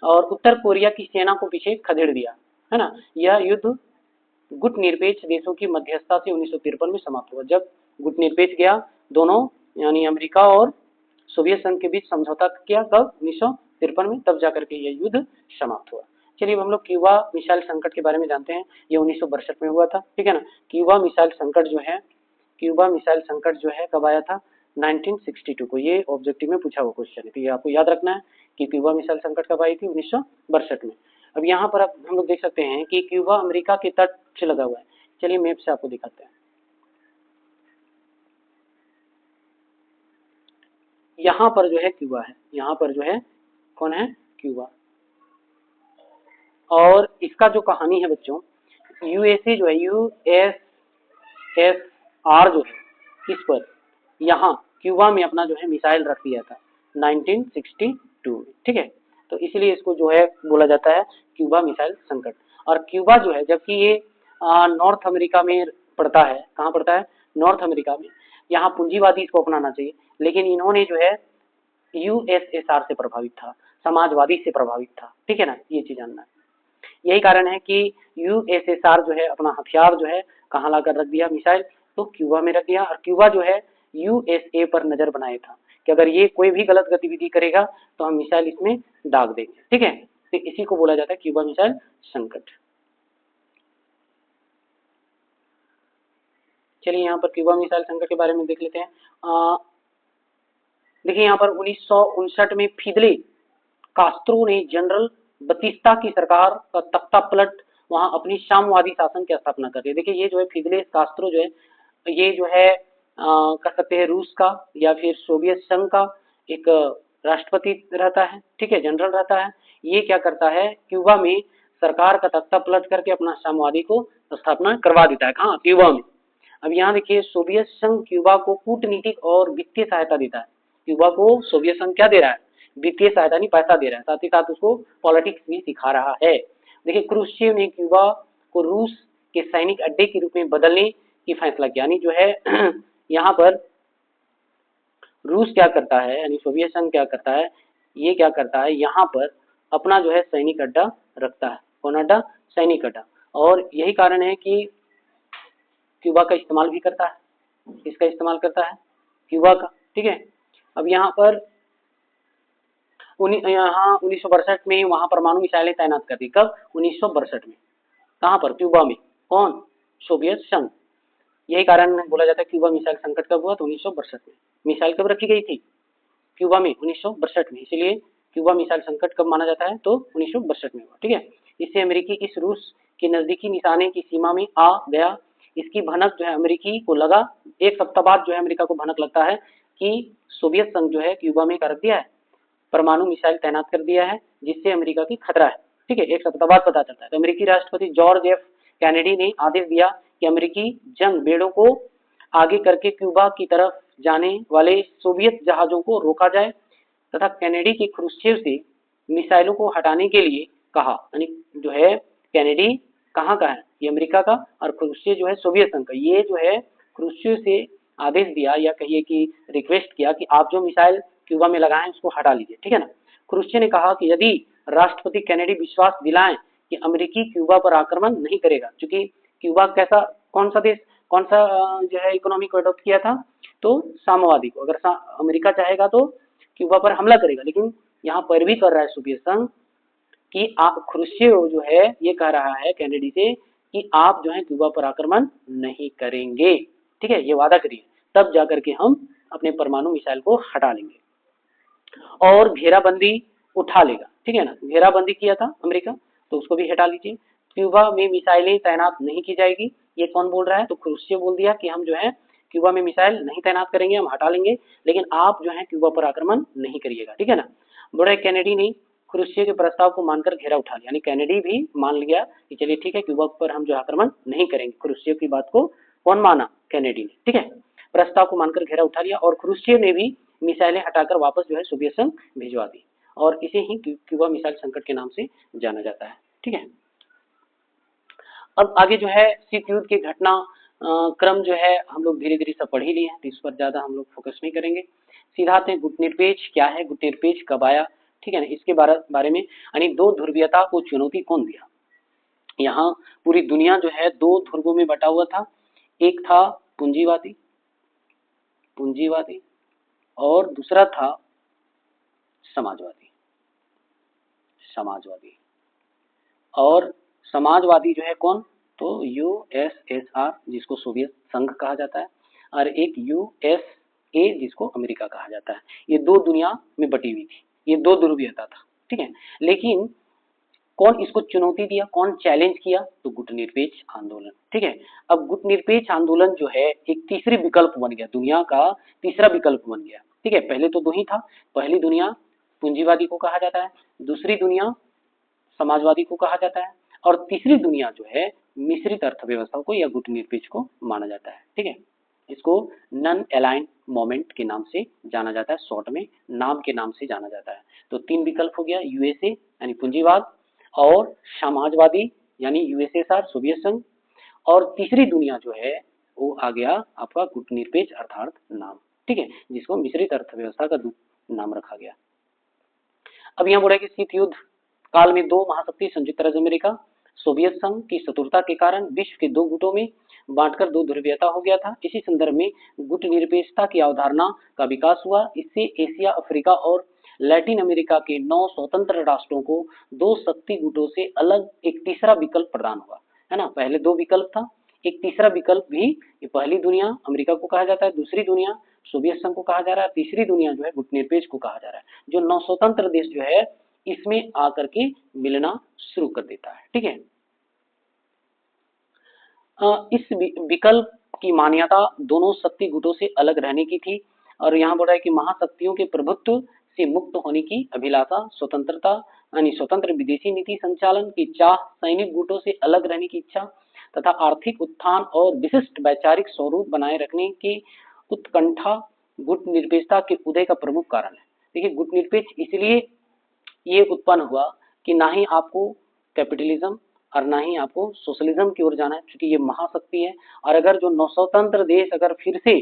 और उत्तर कोरिया की सेना को पीछे खदेड़ दिया, है ना। यह युद्ध गुट निरपेक्ष देशों की मध्यस्थता से 1953 में समाप्त हुआ। जब गुट निरपेक्ष गया, दोनों यानी अमेरिका और सोवियत संघ के बीच समझौता किया, कब? 1953 में, तब जाकर के यह युद्ध समाप्त हुआ। चलिए अब हम लोग क्यूबा मिसाइल संकट के बारे में जानते हैं। ये 1962 में हुआ था, ठीक है ना। क्यूबा मिसाइल संकट जो है, क्यूबा मिसाइल संकट जो है कब आया था? 1962 को। ये ऑब्जेक्टिव में पूछा हुआ क्वेश्चन है, तो ये आपको याद रखना है कि क्यूबा मिसाइल संकट कब आई थी? 1962 में। अब यहाँ पर अब हम लोग देख सकते हैं कि क्यूबा अमेरिका के तट से लगा हुआ है। चलिए मैप से आपको दिखाते हैं। यहाँ पर जो है क्यूबा है, यहाँ पर जो है कौन है? क्यूबा। और इसका जो कहानी है बच्चों, यूएसए जो है, यूएसएसआर जो है, इस पर यहाँ क्यूबा में अपना जो है मिसाइल रख दिया था 1962 में, ठीक है। तो इसलिए इसको जो है बोला जाता है क्यूबा मिसाइल संकट। और क्यूबा जो है, जबकि ये नॉर्थ अमेरिका में पड़ता है, कहाँ पड़ता है? नॉर्थ अमेरिका में। यहाँ पूंजीवादी इसको अपनाना चाहिए, लेकिन इन्होंने जो है यूएसएसआर से प्रभावित था, समाजवादी से प्रभावित था, ठीक है ना, ये चीज जानना है। यही कारण है कि यूएसएसआर जो है अपना हथियार जो है कहाँ लाकर रख दिया, मिसाइल, तो क्यूबा में रख दिया। और क्यूबा जो है यूएसए पर नजर बनाए था कि अगर ये कोई भी गलत गतिविधि करेगा तो हम मिसाइल इसमें दाग देंगे, ठीक है। तो इसी को बोला जाता है क्यूबा मिसाइल संकट। चलिए यहाँ पर क्यूबा मिसाइल संकट के बारे में देख लेते हैं। देखिए यहाँ पर 1959 में फिदेल कास्त्रो ने जनरल बतिस्ता की सरकार का तख्ता पलट वहां अपनी साम्यवादी शासन की स्थापना कर दी। देखिए ये जो है फिदेल कास्त्रो जो है, ये जो है कह सकते हैं रूस का या फिर सोवियत संघ का एक राष्ट्रपति रहता है, ठीक है, जनरल रहता है। ये क्या करता है, क्यूबा में सरकार का तख्ता पलट करके अपना साम्यवादी को स्थापना करवा देता है। कहाँ? क्यूबा में। अब यहाँ देखिए सोवियत संघ क्यूबा को कूटनीतिक और वित्तीय सहायता देता है। क्यूबा को सोवियत संघ क्या दे रहा है? वित्तीय सहायता नहीं, पैसा दे रहा है, साथ ही साथ उसको पॉलिटिक्स भी सिखा रहा है। देखिए क्रुश्चेव ने क्यूबा को रूस के सैनिक अड्डे के रूप में बदलने की फैसला किया, यानी जो है यहाँ पर रूस क्या करता है, यानी सोवियत संघ क्या करता है, ये क्या करता है, यहाँ पर अपना जो है सैनिक अड्डा रखता है। कौन अड्डा? सैनिक अड्डा। और यही कारण है कि क्यूबा का इस्तेमाल भी करता है, इसका इस्तेमाल करता है क्यूबा का, ठीक है। अब यहाँ पर 1962 में वहां परमाणु मिसाइलें तैनात कर दी। कब? 1962 में। कहाँ पर? क्यूबा में। कौन? सोवियत संघ। यही कारण बोला जाता है क्यूबा मिसाइल संकट कब हुआ? तो 1962 में। मिसाइल कब रखी गई थी? क्यूबा में 1962 में। इसलिए क्यूबा मिसाइल संकट कब माना जाता है? तो 1962 में हुआ, ठीक है। इससे अमेरिकी इस रूस के नजदीकी निशाने की सीमा में आ गया। इसकी भनक जो है अमेरिकी को लगा, एक सप्ताह बाद जो है अमेरिका को भनक लगता है कि सोवियत संघ जो है क्यूबा में कर दिया है, परमाणु मिसाइल तैनात कर दिया है, जिससे अमेरिका की खतरा है, ठीक है। एक सप्ताह बाद पता चलता है। तो अमेरिकी राष्ट्रपति जॉर्ज एफ कैनेडी ने आदेश दिया कि अमेरिकी जंग बेड़ों को आगे करके क्यूबा की तरफ जाने वाले सोवियत जहाजों को रोका जाए तथा कैनेडी की क्रुश्चेव से मिसाइलों को हटाने के लिए कहा। यानी जो है कैनेडी कहाँ का है? ये अमेरिका का, और क्रुश्चेव जो है सोवियत संघ का। ये जो है क्रुश्चेव से आदेश दिया या कहिए कि रिक्वेस्ट किया कि आप जो मिसाइल क्यूबा में लगाएं उसको हटा लीजिए, ठीक है ना। क्रुश्चेव ने कहा कि यदि राष्ट्रपति कैनेडी विश्वास दिलाएं कि अमेरिकी क्यूबा पर आक्रमण नहीं करेगा, क्योंकि क्यूबा कैसा, कौन सा देश, कौन सा जो है इकोनॉमी को अडॉप्ट किया था? तो साम्यवादी को। अगर अमेरिका चाहेगा तो क्यूबा पर हमला करेगा, लेकिन यहाँ पर भी कर रहा है सोवियत संघ कि आप, क्रुश्चेव जो है ये कह रहा है कैनेडी से कि आप जो है क्यूबा पर आक्रमण नहीं करेंगे, ठीक है, ये वादा करिए, तब जाकर के हम अपने परमाणु मिसाइल को हटा लेंगे और घेराबंदी उठा लेगा, ठीक है ना, घेराबंदी किया था अमेरिका, तो उसको भी हटा लीजिए। क्यूबा में मिसाइलें तैनात नहीं की जाएगी, ये कौन बोल रहा है, तो क्रुश्चेव बोल दिया कि हम जो है क्यूबा में मिसाइल नहीं तैनात करेंगे, हम हटा लेंगे, लेकिन आप जो है क्यूबा पर आक्रमण नहीं करिएगा, ठीक है ना। बड़े कैनेडी ने क्रुश्चेव के प्रस्ताव को मानकर घेरा उठा लिया, यानी कैनेडी भी मान लिया कि चलिए ठीक है, क्यूबा पर हम जो आक्रमण नहीं करेंगे। क्रुश्चेव की बात को कौन माना, कैनेडी ने, ठीक है, प्रस्ताव को मानकर घेरा उठा लिया और क्रुश्चेव ने भी मिसाइलें हटाकर वापस जो है सोवियत संघ भिजवा दी और इसे ही क्यूबा मिसाइल संकट के नाम से जाना जाता है, ठीक है। अब आगे जो है शीत युद्ध की घटना क्रम जो है हम लोग धीरे धीरे सब पढ़ ही लिए हैं, तो इस पर ज्यादा हम लोग फोकस नहीं करेंगे। सीधा आते हैं गुटनिरपेक्ष क्या है, गुटनिरपेक्ष कब आया, ठीक है ना, इसके बारे में, यानी दो ध्रुवीयता को चुनौती कौन दिया। यहाँ पूरी दुनिया जो है दो ध्रुवों में बटा हुआ था, एक था पूंजीवादी और दूसरा था समाजवादी। और समाजवादी जो है कौन, तो यूएसएसआर जिसको सोवियत संघ कहा जाता है, और एक यूएसए जिसको अमेरिका कहा जाता है। ये दो दुनिया में बटी हुई थी, ये दो ध्रुवीयता था, ठीक है। लेकिन कौन इसको चुनौती दिया, कौन चैलेंज किया, तो गुटनिरपेक्ष आंदोलन, ठीक है। अब गुटनिरपेक्ष आंदोलन जो है एक तीसरी विकल्प बन गया, दुनिया का तीसरा विकल्प बन गया, ठीक है। पहले तो दो ही था, पहली दुनिया पूंजीवादी को कहा जाता है, दूसरी दुनिया समाजवादी को कहा जाता है, और तीसरी दुनिया जो है मिश्रित अर्थव्यवस्था को या गुटनिरपेक्ष को माना जाता है, ठीक है। इसको नॉन अलाइंड मोमेंट के नाम से जाना जाता है, शॉर्ट में नाम के नाम से जाना जाता है। तो तीन विकल्प हो गया, यूएसए यानी पूंजीवाद, और समाजवादी यानी यूएसएसआर सोवियत संघ, और तीसरी दुनिया जो है वो आ गया आपका गुटनिरपेक्ष अर्थात नाम, ठीक है, जिसको मिश्रित अर्थव्यवस्था का नाम रखा गया। अब यहाँ बोला कि शीत युद्ध काल में दो महाशक्ति संयुक्त राज्य अमेरिका सोवियत संघ की चतुरता के कारण विश्व के दो गुटों में बांटकर दो ध्रुवीयता हो गया था। इसी संदर्भ में गुट निरपेक्षता की अवधारणा का विकास हुआ। इससे एशिया, अफ्रीका और लैटिन अमेरिका के 9 स्वतंत्र राष्ट्रों को दो शक्ति गुटों से अलग एक तीसरा विकल्प प्रदान हुआ, है ना। पहले दो विकल्प था, एक तीसरा विकल्प भी, ये पहली दुनिया अमेरिका को कहा जाता है, दूसरी दुनिया सोवियत संघ को कहा जा रहा है, तीसरी दुनिया जो है गुटनिरपेक्ष को कहा जा रहा है। जो 9 स्वतंत्र देश जो है इसमें आकर के मिलना शुरू कर देता है, ठीक है। इस विकल्प की मान्यता दोनों शक्ति गुटों से अलग रहने की थी, और यहाँ बोल रहा है कि महाशक्तियों के प्रभुत्व से मुक्त होने की अभिलाषा, स्वतंत्रता यानी स्वतंत्र विदेशी नीति संचालन की चाह, सैनिक गुटों से अलग रहने की इच्छा तथा आर्थिक उत्थान और विशिष्ट वैचारिक स्वरूप बनाए रखने की उत्कंठा गुट निरपेक्षता के उदय का प्रमुख कारण है। देखिए, गुट निरपेक्ष इसलिए ये उत्पन्न हुआ कि ना ही आपको कैपिटलिज्म और ना ही आपको सोशलिज्म की ओर जाना है, क्योंकि ये महाशक्ति है। और अगर जो नवस्वतंत्र देश अगर फिर से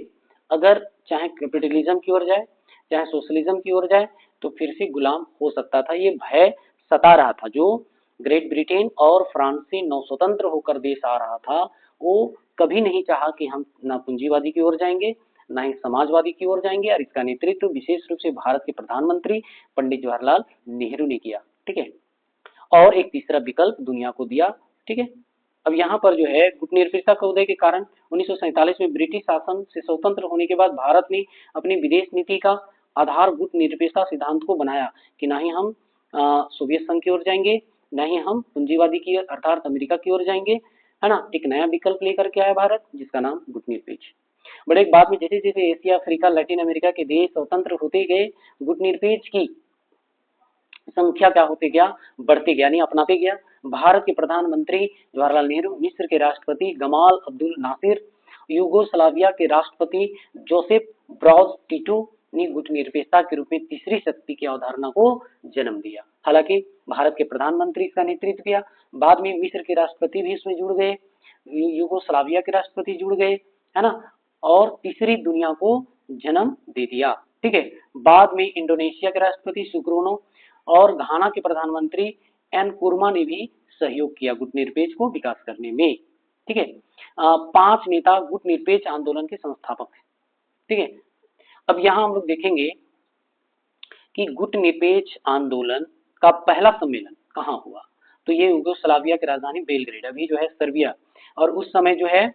अगर चाहे कैपिटलिज्म की ओर जाए चाहे सोशलिज्म की ओर जाए तो फिर से गुलाम हो सकता था, ये भय सता रहा था। जो ग्रेट ब्रिटेन और फ्रांस से नवस्वतंत्र होकर देश आ रहा था, वो कभी नहीं चाहा कि हम ना पूंजीवादी की ओर जाएंगे ना ही समाजवादी की ओर जाएंगे, और इसका नेतृत्व विशेष रूप से भारत के प्रधानमंत्री पंडित जवाहरलाल नेहरू ने किया, ठीक है। और एक तीसरा विकल्प दुनिया को दिया, ठीक है। अब यहाँ पर जो है गुटनिरपेक्षता के उदय के कारण 1947 में ब्रिटिश शासन से स्वतंत्र होने के बाद भारत ने अपनी विदेश नीति का आधार गुट निरपेक्षता सिद्धांत को बनाया कि ना ही हम सोवियत संघ की ओर जाएंगे ना ही हम पूंजीवादी की अर्थात अमेरिका की ओर जाएंगे, है ना। एक नया विकल्प लेकर के आया भारत, जिसका नाम गुटनिरपेक्ष। बड़े एक बाद में जैसे जैसे एशिया, अफ्रीका, लैटिन अमेरिका के देश स्वतंत्र होते गए, गुटनिरपेक्ष की संख्या क्या होते गया, बढ़ते गया, नहीं अपनाते गया। भारत के प्रधानमंत्री जवाहरलाल नेहरू, मिस्र के राष्ट्रपति गमाल अब्दुल नासिर, यूगोस्लाविया के राष्ट्रपति जोसेफ ब्राज टिटो ने गुटनिरपेक्षता के रूप में तीसरी शक्ति की अवधारणा को जन्म दिया। हालांकि भारत के प्रधानमंत्री इसका नेतृत्व किया, बाद में मिस्र के राष्ट्रपति भी इसमें जुड़ गए, यूगोस्लाविया के राष्ट्रपति जुड़ गए, है ना, और तीसरी दुनिया को जन्म दे दिया, ठीक है। बाद में इंडोनेशिया के राष्ट्रपति सुकरोनो और घाना के प्रधानमंत्री एन कुरमा ने भी सहयोग किया गुटनिरपेक्ष को विकास करने में, ठीक है। 5 नेता गुटनिरपेक्ष आंदोलन के संस्थापक हैं, ठीक है। अब यहाँ हम लोग देखेंगे कि गुटनिरपेक्ष आंदोलन का पहला सम्मेलन कहाँ हुआ? तो ये यूगोस्लाविया की राजधानी बेलग्रेड, अभी जो है सर्बिया, और उस समय जो है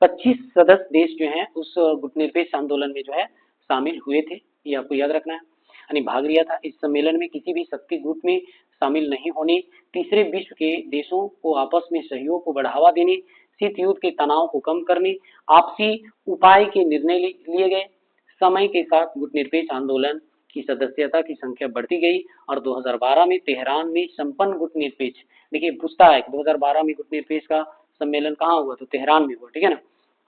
25 सदस्य देश जो हैं उस गुटनिरपेक्ष आंदोलन में जो है शामिल हुए थे, ये आपको याद रखना है, यानी भाग लिया था। इस सम्मेलन में किसी भी शक्ति गुट में शामिल नहीं होने, तीसरे विश्व के देशों को आपस में सहयोग को बढ़ावा देने, शीत युद्ध के तनाव को कम करने, आपसी उपाय के निर्णय लिए गए। समय के साथ गुटनिरपेक्ष आंदोलन की सदस्यता की संख्या बढ़ती गई और 2012 में तेहरान में संपन्न गुटनिरपेक्ष, देखिए पूछता है 2012 में गुटनिरपेक्ष का सम्मेलन कहाँ हुआ? तो तेहरान में हुआ, ठीक है ना।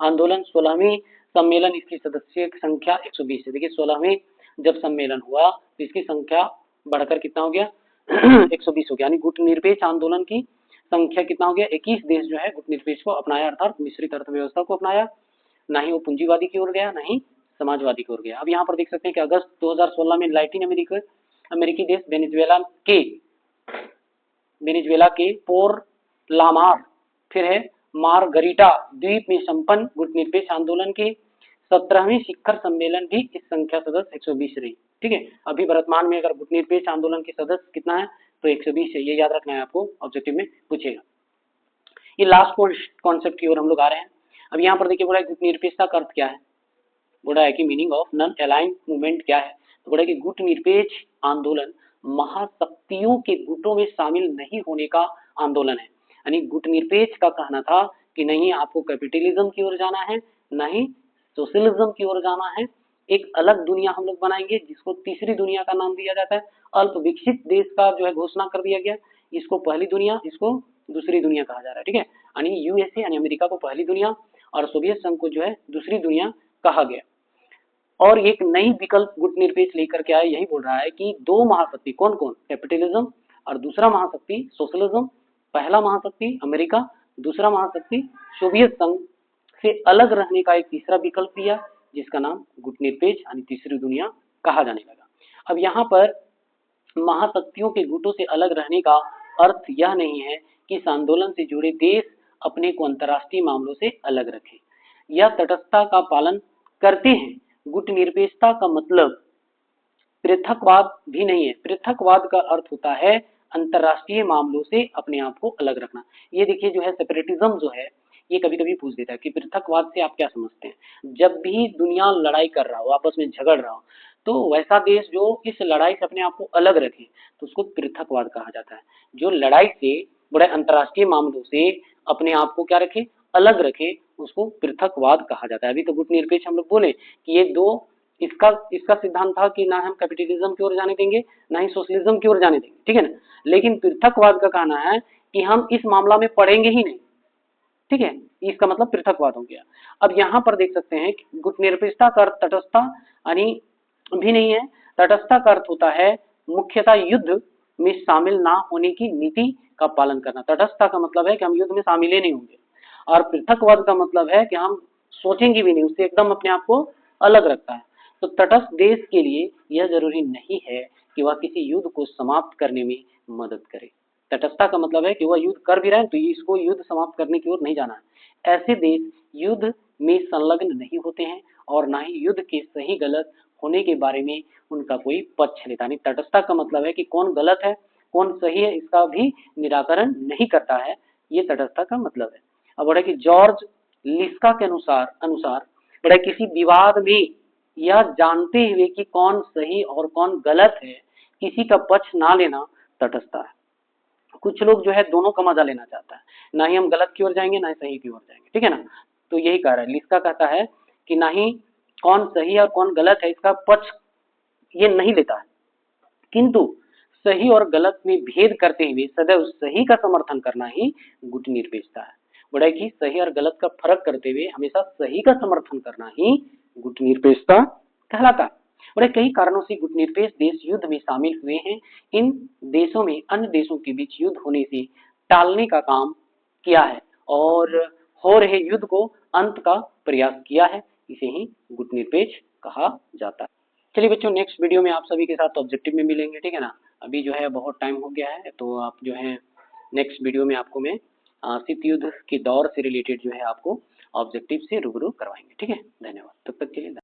आंदोलन 16वीं सम्मेलन, इसकी सदस्य संख्या 120 है। देखिए 16वीं जब सम्मेलन हुआ तो इसकी संख्या बढ़कर कितना हो गया 120 हो गया, यानी गुटनिरपेक्ष आंदोलन की संख्या कितना हो गया 21 देश जो है गुटनिरपेक्ष को अपनाया, अर्थात मिश्रित अर्थव्यवस्था को अपनाया। ना ही वो पूंजीवादी की ओर गया, ना ही समाजवादी की ओर गया। अब यहाँ पर देख सकते हैं कि अगस्त 2016 में लैटिन अमेरिकी देश वेनेजुएला के पोर्लामार, फिर है मार्गरीटा द्वीप में संपन्न गुटनिरपेक्ष आंदोलन के 17वें शिखर सम्मेलन भी इस संख्या सदस्य 120 रही, ठीक है। अभी वर्तमान में अगर गुटनिरपेक्ष आंदोलन के सदस्य कितना है तो 120 है, ये याद रखना है आपको, ऑब्जेक्टिव में पूछेगा। ये लास्ट कॉन्सेप्ट की ओर हम लोग आ रहे हैं। अब यहाँ पर देखिए बोला गुटनिरपेक्षता का अर्थ क्या है, बोला है कि meaning of non aligned movement क्या है, तो बोला कि गुटनिरपेक्ष आंदोलन महाशक्तियों के गुटों में शामिल नहीं होने का आंदोलन है। यानी गुटनिरपेक्ष का कहना था कि नहीं आपको कैपिटलिज्म की ओर जाना है, नहीं सोशलिज्म की ओर जाना है, एक अलग दुनिया हम लोग बनाएंगे जिसको तीसरी दुनिया का नाम दिया जाता है। अल्प विकसित देश का जो है घोषणा कर दिया गया, इसको पहली दुनिया, इसको दूसरी दुनिया कहा जा रहा है, ठीक है। यानी यूएसए यानी अमेरिका को पहली दुनिया और सोवियत संघ को जो है दूसरी दुनिया कहा गया। और एक नई विकल्प गुटनिरपेक्ष लेकर के आया, यही बोल रहा है कि दो महाशक्ति कौन कौन, कैपिटलिज्म और दूसरा महाशक्ति सोशलिज्म, पहला महाशक्ति अमेरिका, दूसरा महाशक्ति सोवियत संघ से अलग रहने का एक तीसरा विकल्प दिया जिसका नाम गुटनिरपेक्ष यानी तीसरी दुनिया कहा जाने लगा। अब यहाँ पर महाशक्तियों के गुटों से अलग रहने का अर्थ यह नहीं है कि इस आंदोलन से जुड़े देश अपने को अंतर्राष्ट्रीय मामलों से अलग रखें या तटस्थता का पालन करते हैं। गुटनिरपेक्षता का मतलब पृथकवाद भी नहीं है। पृथकवाद का अर्थ होता है अंतर्राष्ट्रीय मामलों से अपने आप को अलग रखना। ये देखिए जो है सेपरेटिज्म जो है ये कभी कभी पूछ देता है कि पृथकवाद से आप क्या समझते हैं। जब भी दुनिया लड़ाई कर रहा हो, आपस में झगड़ रहा हो, तो वैसा देश जो इस लड़ाई से अपने आप को अलग रखे तो उसको पृथकवाद कहा जाता है। जो लड़ाई से बड़े अंतर्राष्ट्रीय मामलों से अपने आप को क्या रखे, अलग रखे, उसको पृथकवाद कहा जाता है। अभी तो गुटनिरपेक्ष हम लोग बोले कि ये दो, इसका सिद्धांत था कि ना हम कैपिटलिज्म की ओर जाने देंगे ना ही सोशलिज्म की ओर जाने देंगे, ठीक है ना। लेकिन पृथकवाद का कहना है कि हम इस मामला में पढ़ेंगे ही नहीं, ठीक है, इसका मतलब पृथकवाद हो गया। अब यहाँ पर देख सकते हैं कि गुटनिरपेक्षता का अर्थ तटस्थता यानी भी नहीं है। तटस्थता का अर्थ होता है मुख्यतः युद्ध में शामिल ना होने की नीति का पालन करना। तटस्थता का मतलब है कि हम युद्ध में शामिल ही नहीं होंगे, और पृथकवाद का मतलब है कि हम सोचेंगे भी नहीं, उससे एकदम अपने आप को अलग रखता है। तो तटस्थ देश के लिए यह जरूरी नहीं है कि वह किसी युद्ध को समाप्त करने में मदद करे। तटस्थता का मतलब है कि वह युद्ध कर भी रहे हैं तो इसको युद्ध समाप्त करने की ओर नहीं जाना है। ऐसे देश युद्ध में संलग्न नहीं होते हैं और ना ही युद्ध के सही गलत होने के बारे में उनका कोई पक्ष लेता नहीं। तटस्थता का मतलब है कि कौन गलत है कौन सही है इसका भी निराकरण नहीं करता है, ये तटस्थता का मतलब है। अब बढ़े कि जॉर्ज लिस्का के अनुसार बढ़े किसी विवाद में यह जानते हुए कि कौन सही और कौन गलत है किसी का पक्ष ना लेना तटस्थता है। कुछ लोग जो है दोनों का मजा लेना चाहता है, ना ही हम गलत की ओर जाएंगे ना ही सही की ओर जाएंगे, ठीक है ना। तो यही कह रहा है, लिस्का कहता है कि ना ही कौन सही और कौन गलत है इसका पक्ष ये नहीं लेता है, किंतु सही और गलत में भेद करते हुए सदैव सही का समर्थन करना ही गुटनिरपेक्षता है। बोला कि सही और गलत का फर्क करते हुए हमेशा सही का समर्थन करना ही गुटनिरपेक्षता कहलाता है। और कई कारणों से गुटनिरपेक्ष देश युद्ध में शामिल हुए हैं। इन देशों में अन्य देशों के बीच युद्ध होने से टालने का काम किया है और हो रहे युद्ध को अंत का प्रयास किया है, इसे ही गुटनिरपेक्ष कहा जाता है। चलिए बच्चों, नेक्स्ट वीडियो में आप सभी के साथ ऑब्जेक्टिव में मिलेंगे, ठीक है ना। अभी जो है बहुत टाइम हो गया है, तो आप जो है नेक्स्ट वीडियो में आपको मैं शीत युद्ध के दौर से रिलेटेड जो है आपको ऑब्जेक्टिव से रूबरू करवाएंगे, ठीक है। धन्यवाद, तब तक के लिए।